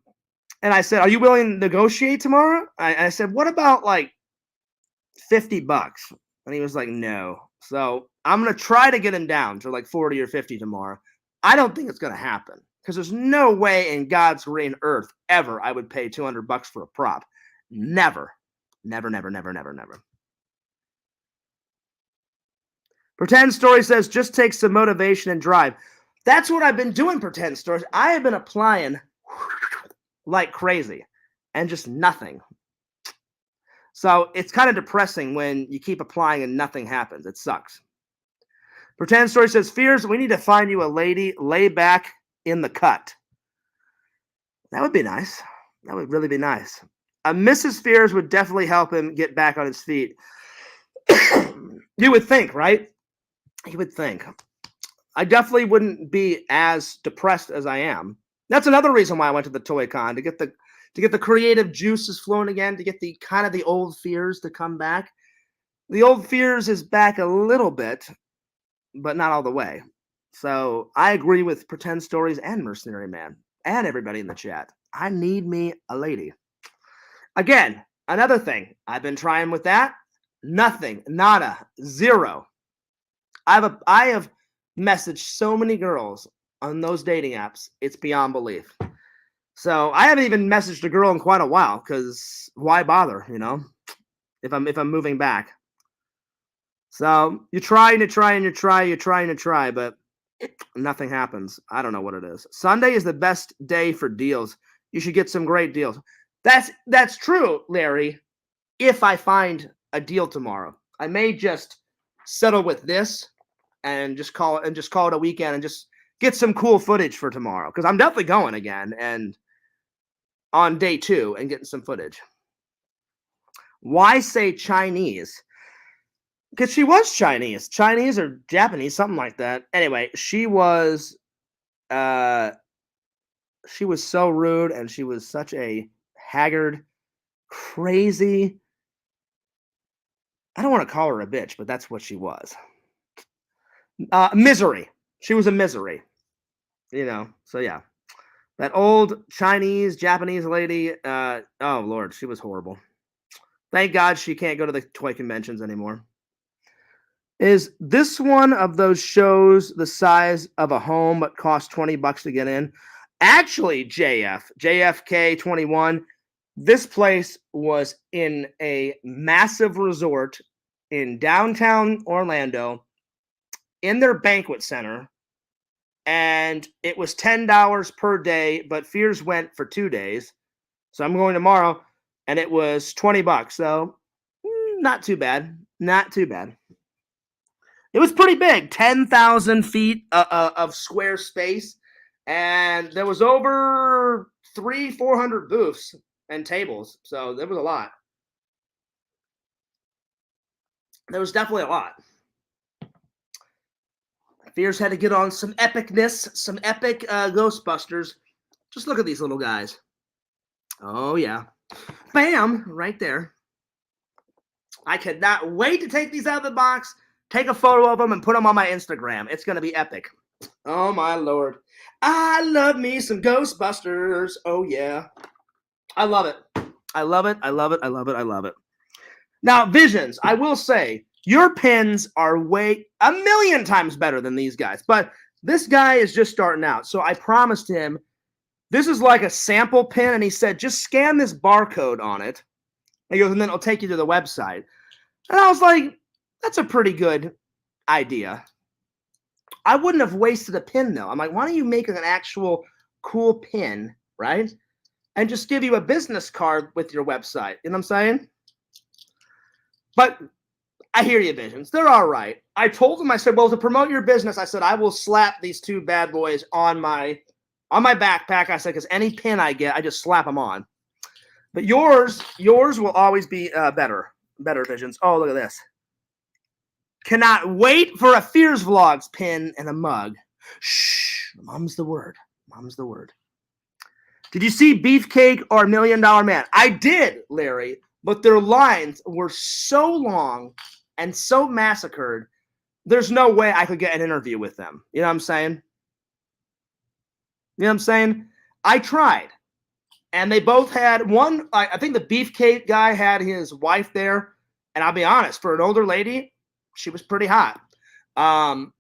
And I said, are you willing to negotiate tomorrow? I said, what about like $50? And he was like, no. So I'm going to try to get him down to like 40 or 50 tomorrow. I don't think it's going to happen because there's no way in God's green earth ever I would pay $200 for a prop. Never. Never, never, never, never, never. Pretend Story says, just take some motivation and drive. That's what I've been doing, Pretend Stories. I have been applying like crazy and just nothing. So it's kind of depressing when you keep applying and nothing happens. It sucks. Pretend Story says, Fears, we need to find you a lady, lay back in the cut. That would be nice. That would really be nice. Mrs. Fears would definitely help him get back on his feet. You would think, right? You would think. I definitely wouldn't be as depressed as I am. That's another reason why I went to the Toy Con, to get the creative juices flowing again, to get the kind of the old Fears to come back. The old Fears is back a little bit, but not all the way. So I agree with Pretend Stories and Mercenary Man and everybody in the chat. I need me a lady. Again, another thing. I've been trying with that. Nothing. Nada. Zero. I have messaged so many girls on those dating apps. It's beyond belief. So I haven't even messaged a girl in quite a while because why bother, if I'm moving back. So you try and you try and you try, you try and you try, but nothing happens. I don't know what it is. Sunday is the best day for deals. You should get some great deals. That's true, Larry. If I find a deal tomorrow, I may just settle with this and just call it a weekend and just get some cool footage for tomorrow because I'm definitely going again and on day 2 and getting some footage. Why say Chinese? Because she was Chinese or Japanese, something like that. Anyway, she was so rude and she was such a haggard, crazy. I don't want to call her a bitch, but that's what she was. Misery. She was a misery. So yeah. That old Chinese, Japanese lady, oh Lord, she was horrible. Thank God she can't go to the toy conventions anymore. Is this one of those shows the size of a home but costs $20 to get in? Actually, JFK 21, this place was in a massive resort in downtown Orlando in their banquet center, and it was $10 per day, but Fears went for 2 days. So I'm going tomorrow, and it was $20. So not too bad. Not too bad. It was pretty big, 10,000 feet of square space, and there was over 400 booths and tables. So there was a lot. There was definitely a lot. Fears had to get on some epicness, some epic Ghostbusters. Just look at these little guys. Oh, yeah. Bam! Right there. I cannot wait to take these out of the box, take a photo of them, and put them on my Instagram. It's going to be epic. Oh, my Lord. I love me some Ghostbusters. Oh, yeah. I love it. I love it. I love it. I love it. I love it. Now, Visions, I will say, your pins are way a million times better than these guys. But this guy is just starting out. So I promised him this is like a sample pin. And he said, just scan this barcode on it. And he goes, and then it'll take you to the website. And I was like, that's a pretty good idea. I wouldn't have wasted a pin, though. I'm like, why don't you make an actual cool pin, right? And just give you a business card with your website. You know what I'm saying? But I hear you, Visions. They're all right. I told them, I said, well, to promote your business, I said, I will slap these 2 bad boys on my backpack. I said, because any pin I get, I just slap them on. But yours will always be better, Visions. Oh, look at this. Cannot wait for a Fears Vlogs pin and a mug. Shh, mom's the word. Mom's the word. Did you see Beefcake or $1 Million Man? I did, Larry. but their lines were so long and so massacred. There's no way I could get an interview with them. You know what I'm saying? You know what I'm saying? I tried. And they both had one. I think the beefcake guy had his wife there. And I'll be honest, for an older lady, she was pretty hot. And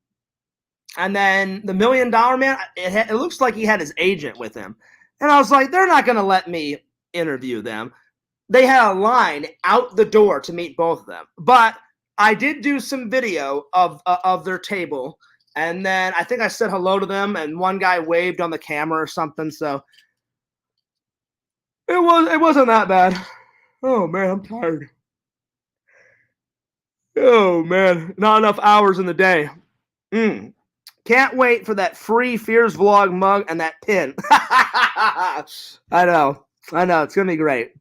then the $1 million man, it looks like he had his agent with him. And I was like, they're not going to let me interview them. They had a line out the door to meet both of them. But I did do some video of their table. And then I think I said hello to them, and one guy waved on the camera or something. So it wasn't that bad. Oh man, I'm tired. Oh man, not enough hours in the day. Can't wait for that free Fears Vlog mug and that pin. I know, it's gonna be great.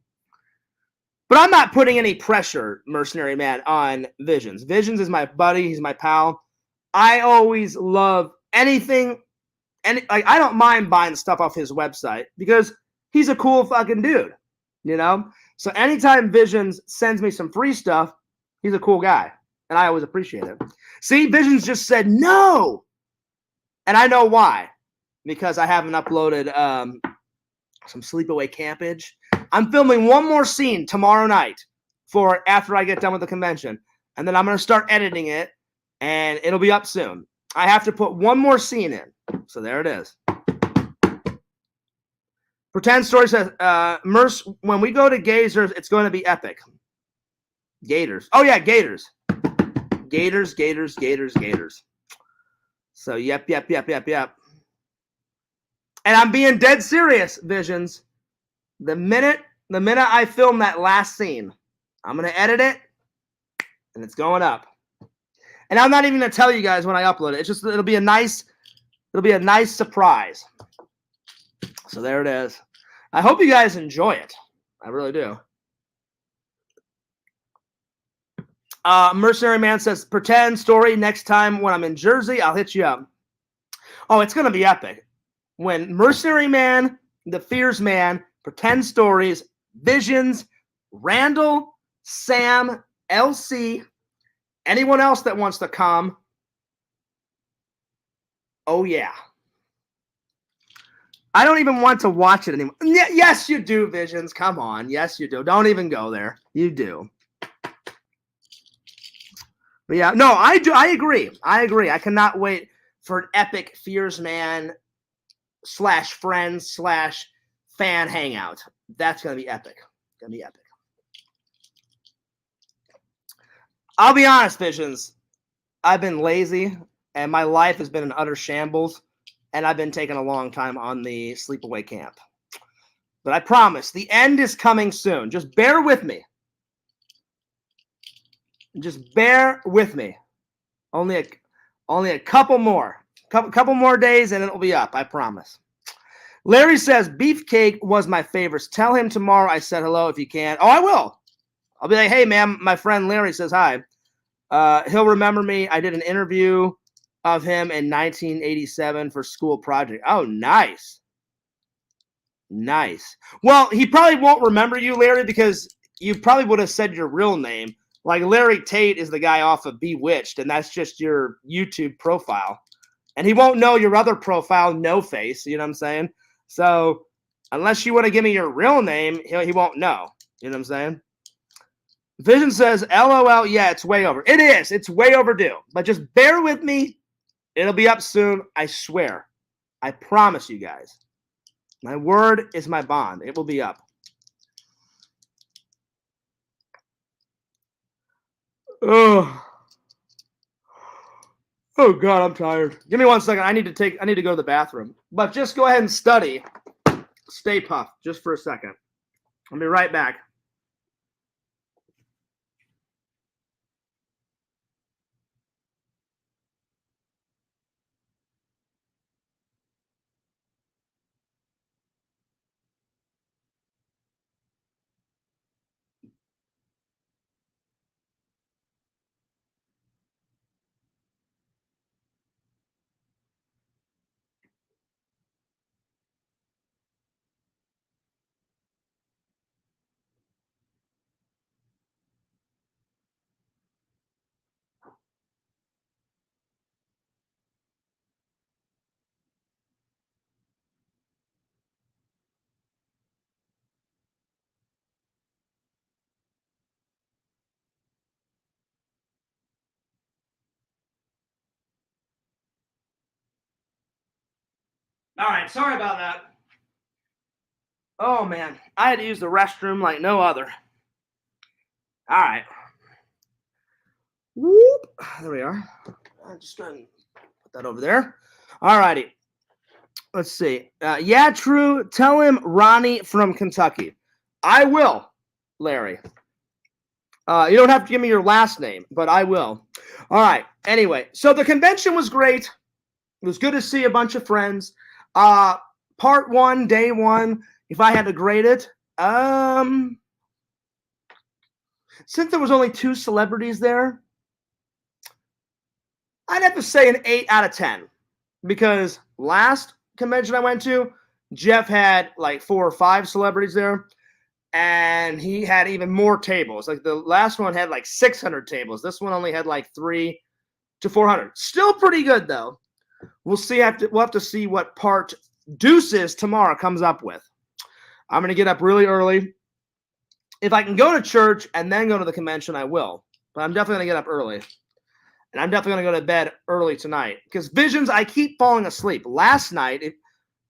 But I'm not putting any pressure, Mercenary Man, on Visions. Visions is my buddy. He's my pal. I always love anything, and like I don't mind buying stuff off his website because he's a cool fucking dude, you know? So anytime Visions sends me some free stuff, he's a cool guy, and I always appreciate it. See, Visions just said no, and I know why. Because I haven't uploaded some sleepaway campage. I'm filming one more scene tomorrow night for after I get done with the convention, and then I'm going to start editing it, and it'll be up soon. I have to put one more scene in, so there it is. Pretend Story says, Merce, when we go to Gazers, it's going to be epic. Gators. Oh, yeah, Gators. Gators. So, yep. And I'm being dead serious, Visions. The minute I film that last scene, I'm going to edit it, and it's going up. And I'm not even going to tell you guys when I upload it. It'll be a nice surprise. So there it is. I hope you guys enjoy it. I really do. Mercenary Man says, Pretend Story, next time when I'm in Jersey, I'll hit you up. Oh, it's going to be epic. When Mercenary Man, the Fears Man, Pretend Stories, Visions, Randall, Sam, LC, anyone else that wants to come, oh yeah. I don't even want to watch it anymore. Yes, you do, Visions. Come on. Yes, you do. Don't even go there. You do. But yeah, no, I do. I agree. I cannot wait for an epic Fears Man /friends /fan hangout. That's going to be epic. I'll be honest, Visions. I've been lazy, and my life has been in utter shambles, and I've been taking a long time on the sleepaway camp. But I promise, the end is coming soon. Just bear with me. Only a couple more days, and it'll be up. I promise. Larry says, Beefcake was my favorite. Tell him tomorrow I said hello if you can. Oh, I will. I'll be like, hey, man, my friend Larry says hi. He'll remember me. I did an interview of him in 1987 for school project. Oh, nice. Well, he probably won't remember you, Larry, because you probably would have said your real name. Like Larry Tate is the guy off of Bewitched, and that's just your YouTube profile. And he won't know your other profile, No Face. You know what I'm saying? So unless you want to give me your real name, he won't know. You know what I'm saying? Vision says, LOL, yeah, it's way over. It is. It's way overdue. But just bear with me. It'll be up soon. I swear. I promise you guys. My word is my bond. It will be up. Oh God, I'm tired. Give me 1 second. I need to go to the bathroom. But just go ahead and study Stay Puft just for a second. I'll be right back. All right, sorry about that. Oh, man. I had to use the restroom like no other. All right. Whoop. There we are. I'm just going to put that over there. All righty. Let's see. Yeah, true. Tell him Ronnie from Kentucky. I will, Larry. You don't have to give me your last name, but I will. All right. Anyway, so the convention was great. It was good to see a bunch of friends. Part one, day one, if I had to grade it, since there was only 2 celebrities there, I'd have to say an 8 out of 10. Because last convention I went to, Jeff had like 4 or 5 celebrities there. And he had even more tables. Like the last one had like 600 tables. This one only had like 300 to 400. Still pretty good though. We'll see. We'll have to see what part Deuces tomorrow comes up with. I'm gonna get up really early. If I can go to church and then go to the convention, I will. But I'm definitely gonna get up early, and I'm definitely gonna go to bed early tonight because Visions. I keep falling asleep. Last night,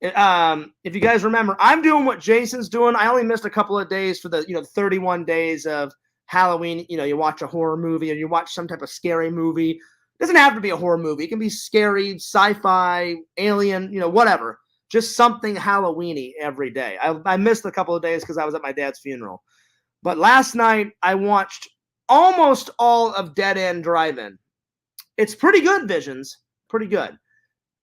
if you guys remember, I'm doing what Jason's doing. I only missed a couple of days for the 31 days of Halloween. You watch a horror movie or you watch some type of scary movie. It doesn't have to be a horror movie. It can be scary, sci-fi, alien, whatever. Just something Halloween-y every day. I missed a couple of days because I was at my dad's funeral. But last night, I watched almost all of Dead End Drive-In. It's pretty good, Visions. Pretty good.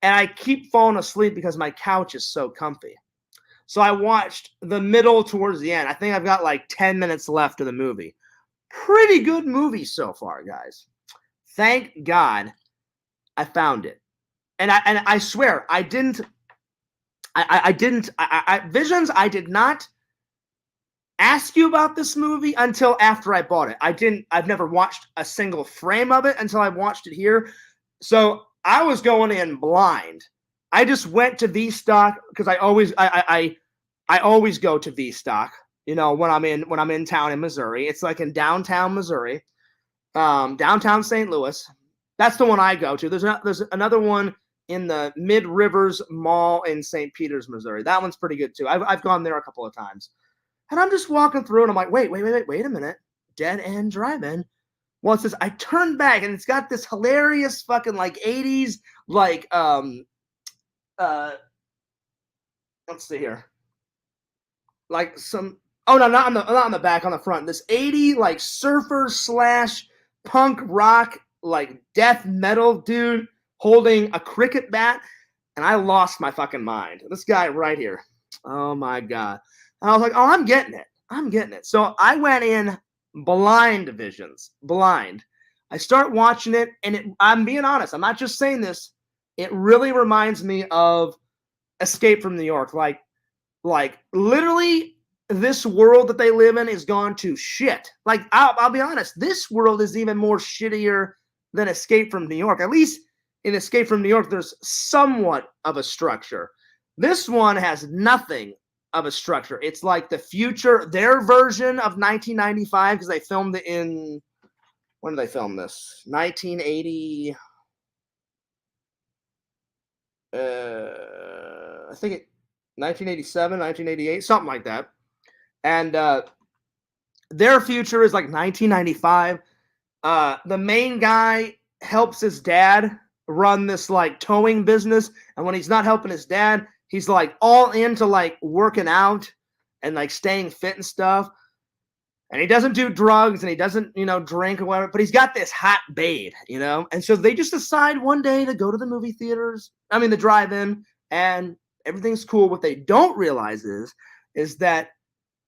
And I keep falling asleep because my couch is so comfy. So I watched the middle towards the end. I think I've got like 10 minutes left of the movie. Pretty good movie so far, guys. Thank God I found it. And I swear, Visions, I did not ask you about this movie until after I bought it. I've never watched a single frame of it until I watched it here. So I was going in blind. I just went to V-Stock because I always go to V-Stock, when I'm in town in Missouri. It's like in downtown Missouri, downtown St. Louis. That's the one I go to. There's another one in the Mid Rivers Mall in St. Peters, Missouri. That one's pretty good too. I've gone there a couple of times. And I'm just walking through and I'm like, wait a minute. Dead End Drive-In. Well, it says I turned back and it's got this hilarious fucking like 80s like let's see here. Like some no, not on the back, on the front. This 80 like surfer / punk rock like death metal dude holding a cricket bat, and I lost my fucking mind. This guy right here. Oh my God. And I was like, oh, I'm getting it. So I went in blind, Visions. Blind. I start watching it, and I'm being honest. I'm not just saying this. It really reminds me of Escape from New York. Like literally this world that they live in is gone to shit. Like, I'll be honest. This world is even more shittier than Escape from New York. At least in Escape from New York, there's somewhat of a structure. This one has nothing of a structure. It's like the future, their version of 1995, because they filmed it in, when did they film this? 1980. I think 1987, 1988, something like that. And their future is like 1995. The main guy helps his dad run this like towing business, and when he's not helping his dad, he's like all into like working out and like staying fit and stuff. And he doesn't do drugs and he doesn't, drink or whatever, but he's got this hot babe, And so they just decide one day to go to the movie theaters, the drive-in, and everything's cool. What they don't realize is that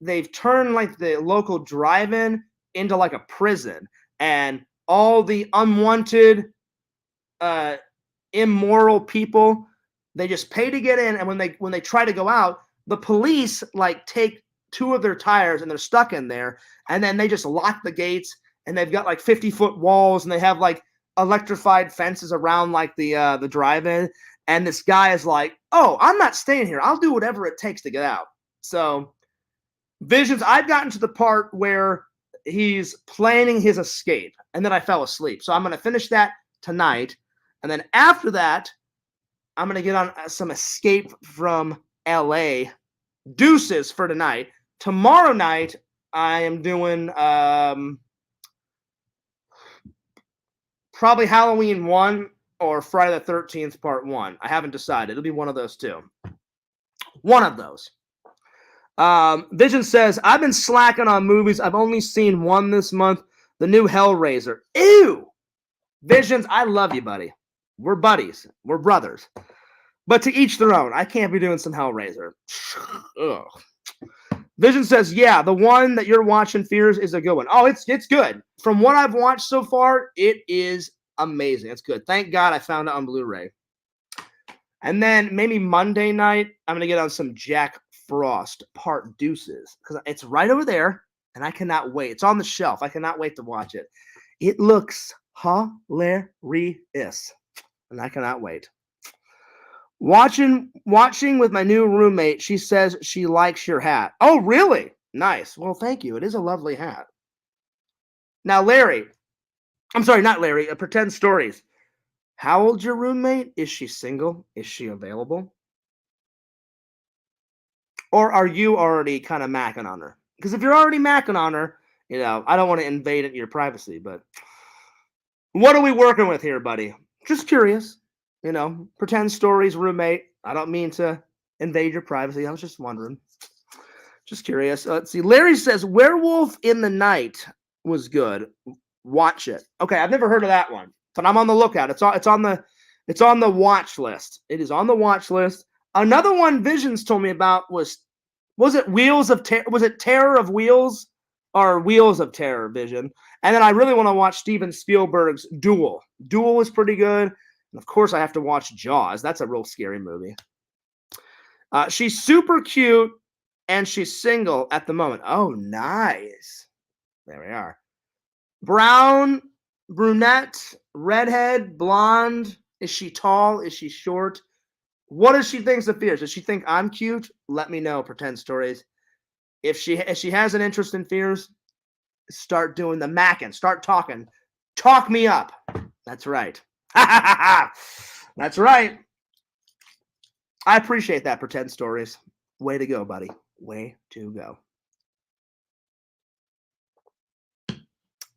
they've turned like the local drive-in into like a prison, and all the unwanted, immoral people, they just pay to get in, and when they try to go out, the police like take 2 of their tires and they're stuck in there, and then they just lock the gates, and they've got like 50-foot walls, and they have like electrified fences around like the drive-in, and this guy is like, oh, I'm not staying here, I'll do whatever it takes to get out. So Visions, I've gotten to the part where he's planning his escape, and then I fell asleep. So I'm going to finish that tonight, and then after that, I'm going to get on some Escape from LA. Deuces for tonight. Tomorrow night, I am doing probably Halloween 1 or Friday the 13th Part 1. I haven't decided. It'll be one of those two. One of those. Vision says, I've been slacking on movies. I've only seen one this month. The new Hellraiser. Ew! Visions, I love you, buddy. We're buddies. We're brothers. But to each their own. I can't be doing some Hellraiser. Ugh. Vision says, yeah, the one that you're watching, Fears, is a good one. Oh, it's good. From what I've watched so far, it is amazing. It's good. Thank God I found it on Blu-ray. And then maybe Monday night, I'm going to get on some Jack Frost Part Deuces. Because it's right over there, and I cannot wait. It's on the shelf. I cannot wait to watch it. It looks hilarious, and I cannot wait. Watching with my new roommate, she says she likes your hat. Oh, really? Nice. Well, thank you. It is a lovely hat. Now, Larry. I'm sorry, not Larry. Pretend Stories. How old's your roommate? Is she single? Is she available? Or are you already kind of macking on her? Because if you're already macking on her, I don't want to invade into your privacy, but what are we working with here, buddy? Just curious. Pretend Stories roommate. I don't mean to invade your privacy. I was just wondering. Just curious. Let's see. Larry says Werewolf in the Night was good. Watch it. Okay, I've never heard of that one, but I'm on the lookout. It's on the watch list. It is on the watch list. Another one Visions told me about was it Wheels of Terror? Was it Terror of Wheels or Wheels of Terror, Vision? And then I really want to watch Steven Spielberg's Duel. Duel was pretty good. And of course, I have to watch Jaws. That's a real scary movie. She's super cute, and she's single at the moment. Oh, nice. There we are. Brown, brunette, redhead, blonde. Is she tall? Is she short? What does she think of Fears? Does she think I'm cute? Let me know, Pretend Stories. If she has an interest in Fears, start doing the macking. Start talking. Talk me up. That's right. That's right. I appreciate that, Pretend Stories. Way to go, buddy. Way to go.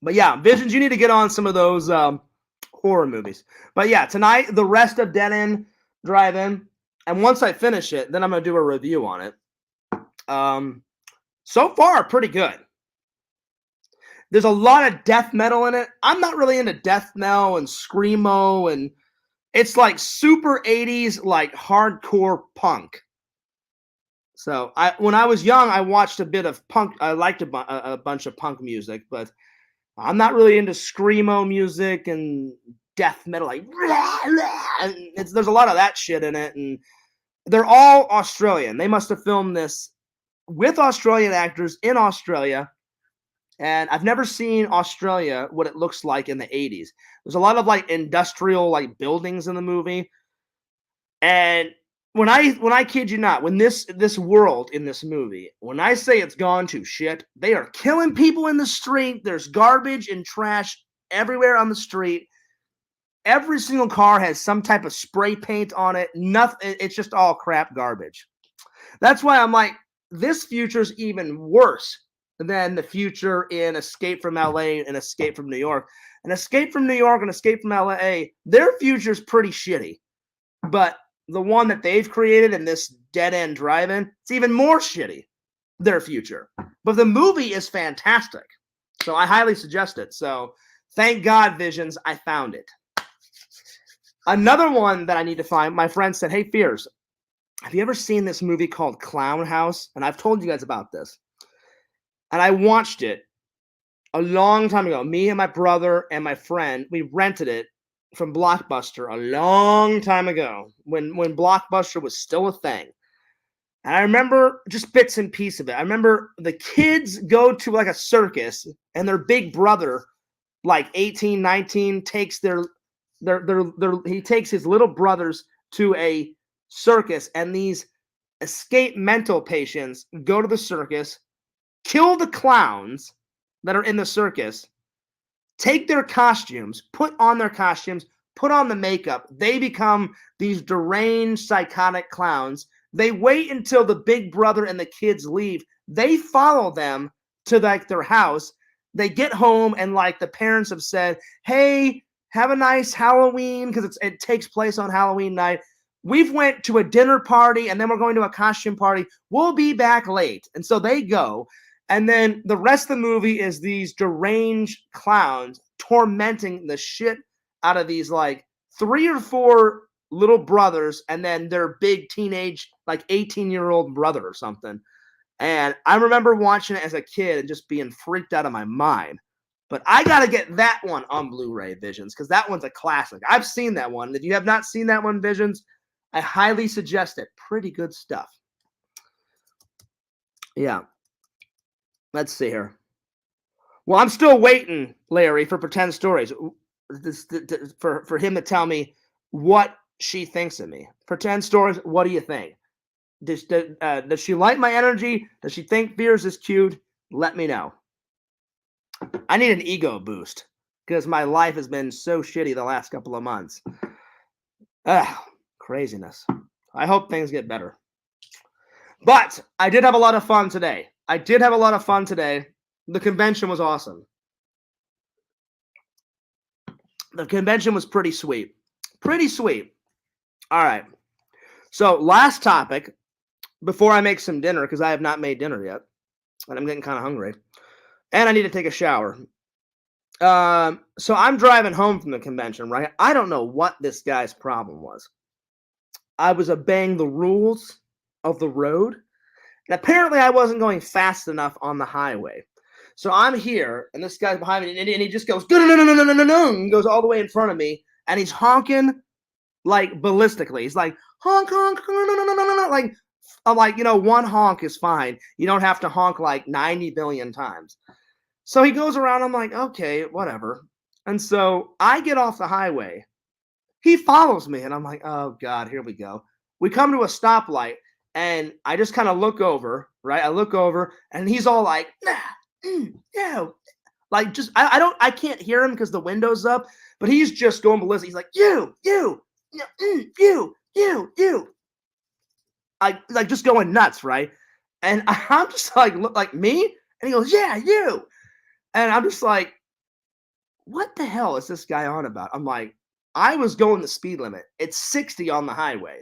But yeah, Visions, you need to get on some of those horror movies. But yeah, tonight, the rest of Dead End Drive-In. And once I finish it, then I'm going to do a review on it. So far, pretty good. There's a lot of death metal in it. I'm not really into death metal and screamo, and it's like super 80s, like hardcore punk. So when I was young, I watched a bit of punk. I liked a bunch of punk music, but I'm not really into screamo music and death metal. Like, and there's a lot of that shit in it, and they're all Australian. They must have filmed this with Australian actors in Australia. And I've never seen Australia, what it looks like in the 80s. There's a lot of like industrial like buildings in the movie. And when I kid you not, when this world in this movie, when I say it's gone to shit, they are killing people in the street. There's garbage and trash everywhere on the street. Every single car has some type of spray paint on it. Nothing. It's just all crap garbage. That's why I'm like, this future's even worse than the future in Escape from LA and Escape from New York. And Escape from New York and Escape from LA, their future's pretty shitty. But the one that they've created in this Dead End Drive-In, it's even more shitty, their future. But the movie is fantastic. So I highly suggest it. So thank God, Visions, I found it. Another one that I need to find, my friend said, hey, Fears, have you ever seen this movie called Clown House? And I've told you guys about this. And I watched it a long time ago. Me and my brother and my friend, we rented it from Blockbuster a long time ago when Blockbuster was still a thing. And I remember just bits and pieces of it. I remember the kids go to like a circus and their big brother, like 18, 19, takes he takes his little brothers to a circus, and these escaped mental patients go to the circus, kill the clowns that are in the circus, take their costumes, put on their costumes, put on the makeup. They become these deranged, psychotic clowns. They wait until the big brother and the kids leave. They follow them to like their house. They get home and like the parents have said, "Hey, have a nice Halloween," because it takes place on Halloween night. We've went to a dinner party and then we're going to a costume party. We'll be back late. And so they go. And then the rest of the movie is these deranged clowns tormenting the shit out of these like 3 or 4 little brothers and then their big teenage, like 18-year-old brother or something. And I remember watching it as a kid and just being freaked out of my mind. But I got to get that one on Blu-ray, Visions, because that one's a classic. I've seen that one. If you have not seen that one, Visions, I highly suggest it. Pretty good stuff. Yeah. Let's see here. Well, I'm still waiting, Larry, for Pretend Stories. For him to tell me what she thinks of me. Pretend Stories, what do you think? Does she like my energy? Does she think Fears is cute? Let me know. I need an ego boost because my life has been so shitty the last couple of months. Craziness. I hope things get better. But I did have a lot of fun today. The convention was awesome. The convention was pretty sweet. All right. So last topic before I make some dinner, because I have not made dinner yet. And I'm getting kind of hungry. And I need to take a shower. So I'm driving home from the convention, right? I don't know what this guy's problem was. I was obeying the rules of the road. And apparently I wasn't going fast enough on the highway. So I'm here, and this guy's behind me, and he just goes, no, and goes all the way in front of me, and he's honking like ballistically. He's like, honk, honk, no. Like, I'm like, one honk is fine. You don't have to honk like 90 billion times. So he goes around. I'm like, okay, whatever. And so I get off the highway. He follows me, and I'm like, oh, God, here we go. We come to a stoplight, and I just kind of look over, right? I look over, and he's all like, yeah. Like, just, I can't hear him because the window's up, but he's just going ballistic. He's like, you. Like just going nuts, right? And I'm just like, look, like me? And he goes, yeah, you. And I'm just like, what the hell is this guy on about? I'm like, I was going the speed limit. It's 60 on the highway.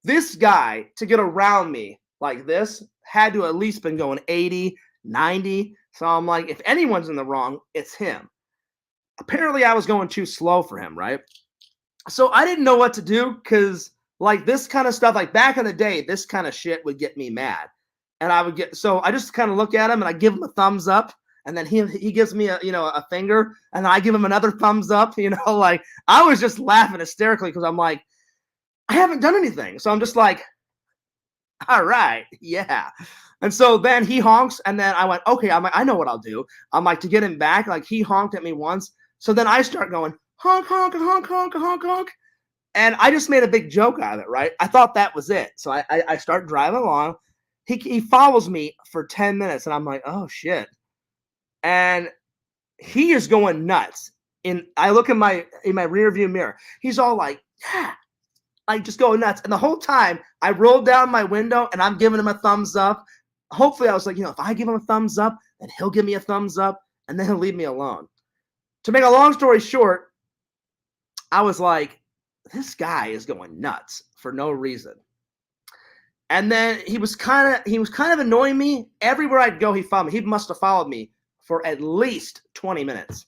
This guy, to get around me like this, had to at least been going 80, 90. So I'm like, if anyone's in the wrong, it's him. Apparently, I was going too slow for him, right? So I didn't know what to do because, like, this kind of stuff, like back in the day, this kind of shit would get me mad. And so I just kind of look at him and I give him a thumbs up. And then he gives me a finger, and I give him another thumbs up. Like I was just laughing hysterically because I'm like, I haven't done anything. So I'm just like, all right, yeah. And so then he honks, and then I went, okay, I'm like, I know what I'll do. I'm like, to get him back, like he honked at me once. So then I start going, honk, honk, honk, honk, honk, honk. And I just made a big joke out of it, right? I thought that was it. So I start driving along. He follows me for 10 minutes, and I'm like, oh, shit. And he is going nuts. I look in my rear view mirror. He's all like, yeah, like just going nuts. And the whole time I rolled down my window and I'm giving him a thumbs up. Hopefully I was like, if I give him a thumbs up, then he'll give me a thumbs up and then he'll leave me alone. To make a long story short, I was like, this guy is going nuts for no reason. And then he was kind of annoying me. Everywhere I'd go, he followed me. He must have followed me for at least 20 minutes.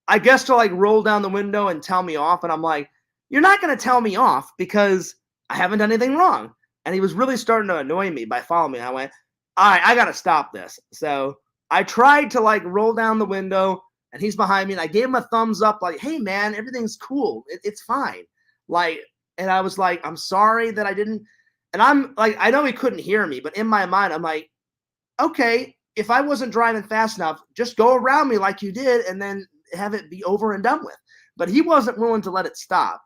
I guess to like roll down the window and tell me off. And I'm like, you're not going to tell me off because I haven't done anything wrong. And he was really starting to annoy me by following me. I went, all right, I got to stop this. So I tried to like roll down the window and he's behind me. And I gave him a thumbs up like, hey, man, everything's cool. It's fine. Like, and I was like, I'm sorry that I didn't. And I'm like, I know he couldn't hear me, but in my mind, I'm like, okay, if I wasn't driving fast enough, just go around me like you did and then have it be over and done with. But he wasn't willing to let it stop.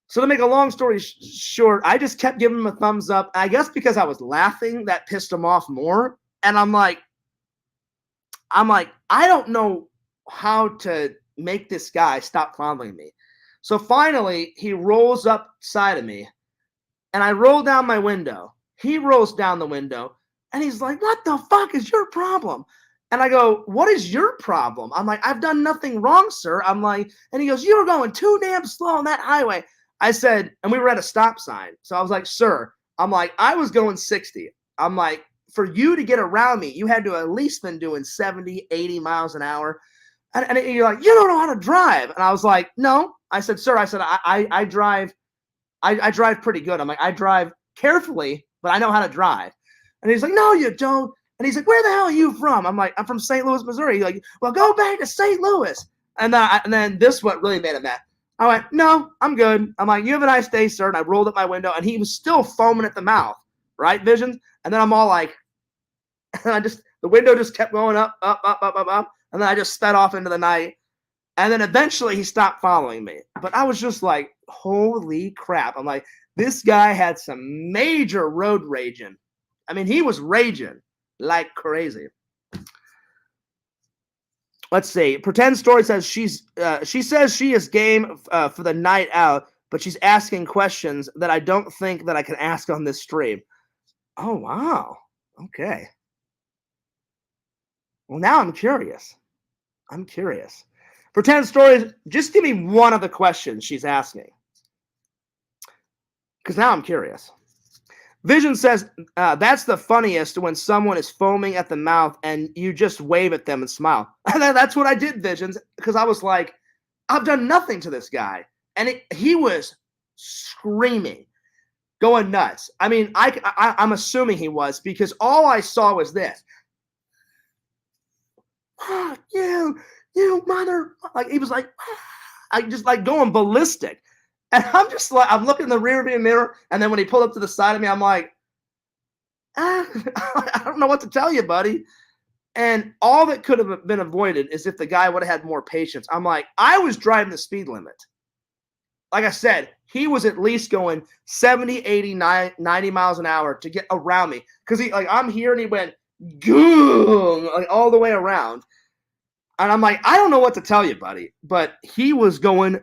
So to make a long story short, I just kept giving him a thumbs up. I guess because I was laughing, that pissed him off more. And I'm like, I don't know how to make this guy stop following me. So finally, he rolls up side of me, and I roll down my window. He rolls down the window, and he's like, "What the fuck is your problem?" And I go, "What is your problem?" I'm like, "I've done nothing wrong, sir." I'm like, and he goes, "You were going too damn slow on that highway." I said, and we were at a stop sign. So I was like, "Sir," I'm like, "I was going 60." I'm like, "For you to get around me, you had to at least been doing 70, 80 miles an hour." And you're like, "You don't know how to drive." And I was like, "No." I said, "Sir," I said, I drive. I drive pretty good." I'm like, "I drive carefully, but I know how to drive." And he's like, "No, you don't." And he's like, "Where the hell are you from?" I'm like, "I'm from St. Louis, Missouri." He's like, "Well, go back to St. Louis." And then this what really made him mad. I went, "No, I'm good." I'm like, "You have a nice day, sir." And I rolled up my window, and he was still foaming at the mouth, right, Visions? And then I'm all like, and the window just kept going up, up, up, up, up, up. And then I just sped off into the night. And then eventually he stopped following me. But I was just like, holy crap. I'm like, this guy had some major road raging. I mean, he was raging like crazy. Let's see. Pretend Story says she says she is game for the night out, but she's asking questions that I don't think that I can ask on this stream. Oh, wow. Okay. Well, now I'm curious. Pretend Stories, just give me one of the questions she's asking. Because now I'm curious. Vision says, that's the funniest when someone is foaming at the mouth and you just wave at them and smile. That's what I did, Visions, because I was like, I've done nothing to this guy. And he was screaming, going nuts. I mean, I'm assuming he was, because all I saw was this. "Oh, you mother." Like, he was like, I just like going ballistic. And I'm just like, I'm looking in the rearview mirror, and then when he pulled up to the side of me, I'm like, I don't know what to tell you, buddy. And all that could have been avoided is if the guy would have had more patience. I'm like, I was driving the speed limit. Like I said, he was at least going 70, 80, 90 miles an hour to get around me. Because I'm here, and he went, goom, like all the way around. And I'm like, I don't know what to tell you, buddy. But he was going,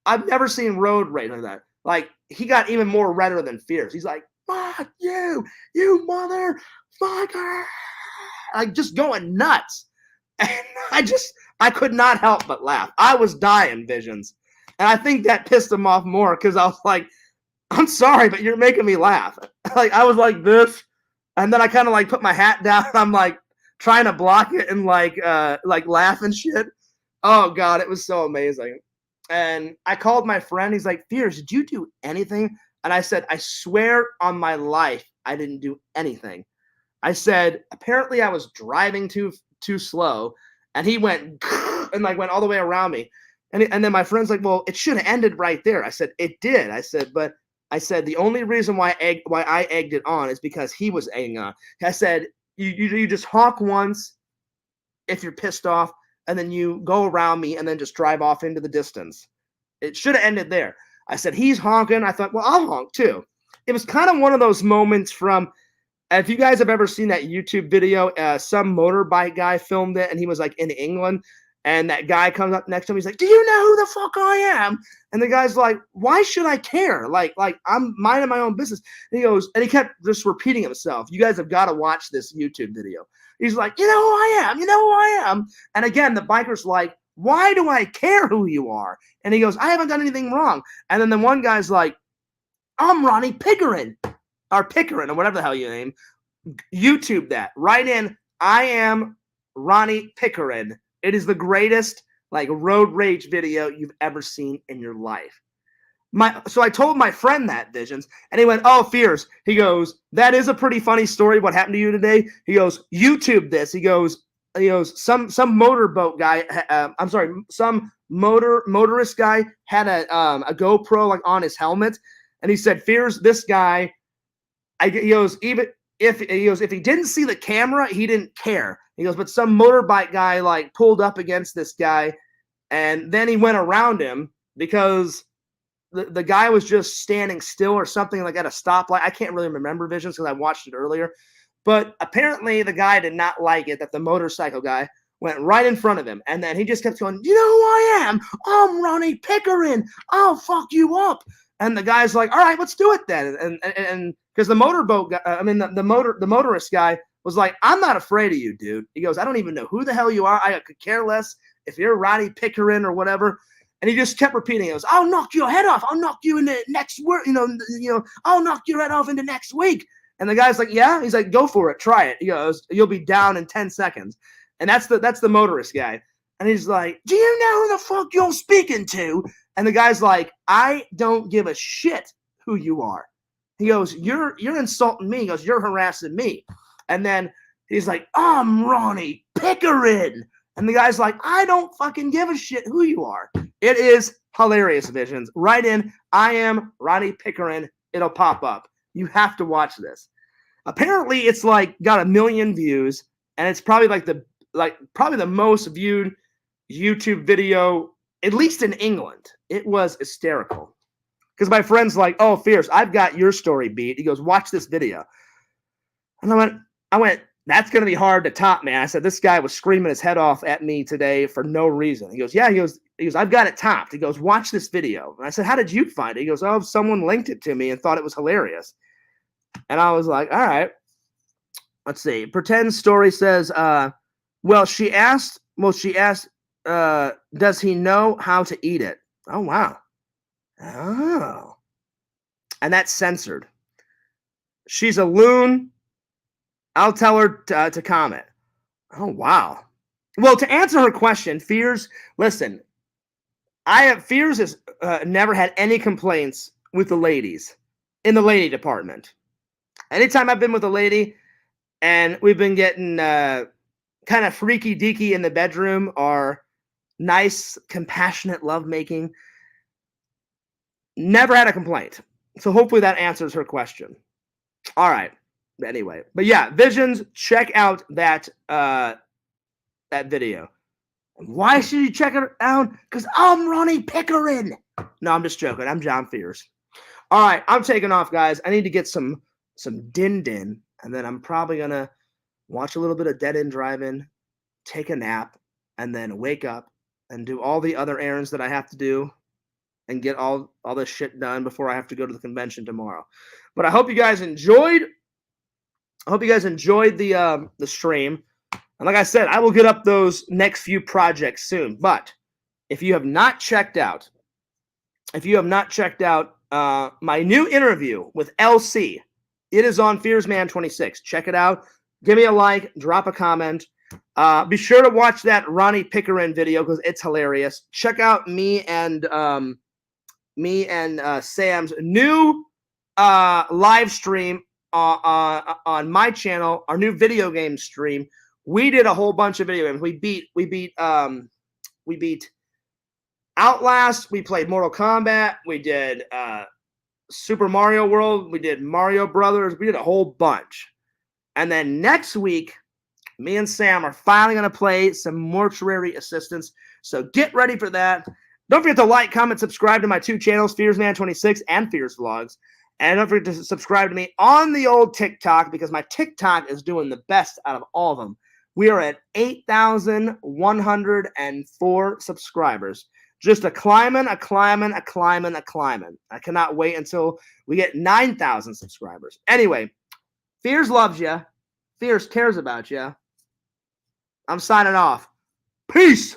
I've never seen road rage like that. Like, he got even more redder than fierce. He's like, "Fuck you motherfucker." Like, just going nuts. And I could not help but laugh. I was dying, Visions. And I think that pissed him off more, because I was like, "I'm sorry, but you're making me laugh." Like, I was like this. And then I kind of like put my hat down. I'm like trying to block it and like laugh and shit. Oh God, it was so amazing. And I called my friend. He's like, "Fierce, did you do anything?" And I said, "I swear on my life, I didn't do anything." I said, "Apparently I was driving too slow." And he went and like went all the way around me. And then my friend's like, "Well, it should have ended right there." I said, "It did." I said, "But the only reason why I egged it on is because he was egging on." I said, you just honk once if you're pissed off, and then you go around me and then just drive off into the distance. It should have ended there. I said, he's honking. I thought, well, I'll honk too. It was kind of one of those moments from, if you guys have ever seen that YouTube video, some motorbike guy filmed it, and he was like in England, and that guy comes up next to him. He's like, "Do you know who the fuck I am?" And the guy's like, "Why should I care? Like I'm minding my own business." And he goes, and he kept just repeating himself. You guys have got to watch this YouTube video. He's like, "You know who I am. You know who I am." And again, the biker's like, "Why do I care who you are?" And he goes, "I haven't done anything wrong." And then the one guy's like, "I'm Ronnie Pickering, or Pickering, or whatever the hell you name." YouTube that. Write in, "I am Ronnie Pickering." It is the greatest like road rage video you've ever seen in your life. So I told my friend that, Visions, and he went, "Oh, Fierce." He goes, "That is a pretty funny story. What happened to you today?" He goes, "YouTube this." He goes, some motorboat guy. I'm sorry, some motorist guy had a GoPro like on his helmet, and he said, "Fierce, this guy." He goes, even if he didn't see the camera, he didn't care. He goes, but some motorbike guy like pulled up against this guy, and then he went around him because the guy was just standing still or something, like at a stoplight. I can't really remember, Visions, because I watched it earlier. But apparently the guy did not like it that the motorcycle guy went right in front of him. And then he just kept going, you know who I am? I'm Ronnie Pickering. I'll fuck you up. And the guy's like, all right, let's do it then. And because the motorboat guy, the motorist guy was like, I'm not afraid of you, dude. He goes, I don't even know who the hell you are. I could care less if you're Ronnie Pickering or whatever. And he just kept repeating, he goes, I'll knock your head off. I'll knock you into next work, I'll knock your head off into next week. And the guy's like, yeah? He's like, go for it. Try it. He goes, you'll be down in 10 seconds. And that's the motorist guy. And he's like, do you know who the fuck you're speaking to? And the guy's like, I don't give a shit who you are. He goes, you're insulting me. He goes, you're harassing me. And then he's like, I'm Ronnie Pickering. And the guy's like, I don't fucking give a shit who you are. It is hilarious, Visions. Write in, I am Ronnie Pickering. It'll pop up. You have to watch this. Apparently, it's like got 1 million views, and it's probably probably the most viewed YouTube video, at least in England. It was hysterical. Because my friend's like, oh, Fierce, I've got your story beat. He goes, watch this video. And I went, that's going to be hard to top, man. I said, this guy was screaming his head off at me today for no reason. He goes, yeah, he goes, I've got it topped. He goes, watch this video. And I said, how did you find it? He goes, oh, someone linked it to me and thought it was hilarious. And I was like, all right. Let's see. Pretend story says, she asked, does he know how to eat it? Oh, wow. Oh. And that's censored. She's a loon. I'll tell her to comment. Oh, wow. Well, to answer her question, Fears, listen, Fears has never had any complaints with the ladies in the lady department. Anytime I've been with a lady and we've been getting kind of freaky deaky in the bedroom or nice, compassionate lovemaking, never had a complaint. So hopefully that answers her question. All right. Anyway, but yeah, Visions, check out that video. Why should you check it out? Because I'm Ronnie Pickering. No, I'm just joking. I'm John Fierce. All right, I'm taking off, guys. I need to get some din, and then I'm probably gonna watch a little bit of Dead End Drive-In, take a nap, and then wake up and do all the other errands that I have to do and get all this shit done before I have to go to the convention tomorrow. But I hope you guys enjoyed. I hope you guys enjoyed the stream. And like I said, I will get up those next few projects soon. But if you have not checked out my new interview with LC, it is on Fearsman26. Check it out. Give me a like. Drop a comment. Be sure to watch that Ronnie Pickering video because it's hilarious. Check out me and Sam's new live stream on my channel, our new video game stream. We did a whole bunch of video games. We beat Outlast. We played Mortal Kombat. We did Super Mario World. We did Mario Brothers. We did a whole bunch. And then next week, me and Sam are finally going to play some Mortuary Assistance. So get ready for that. Don't forget to like, comment, subscribe to my two channels, Fearsman26 and Fierce Vlogs. And don't forget to subscribe to me on the old TikTok because my TikTok is doing the best out of all of them. We are at 8,104 subscribers. Just a climbing. I cannot wait until we get 9,000 subscribers. Anyway, Fears loves you. Fears cares about you. I'm signing off. Peace.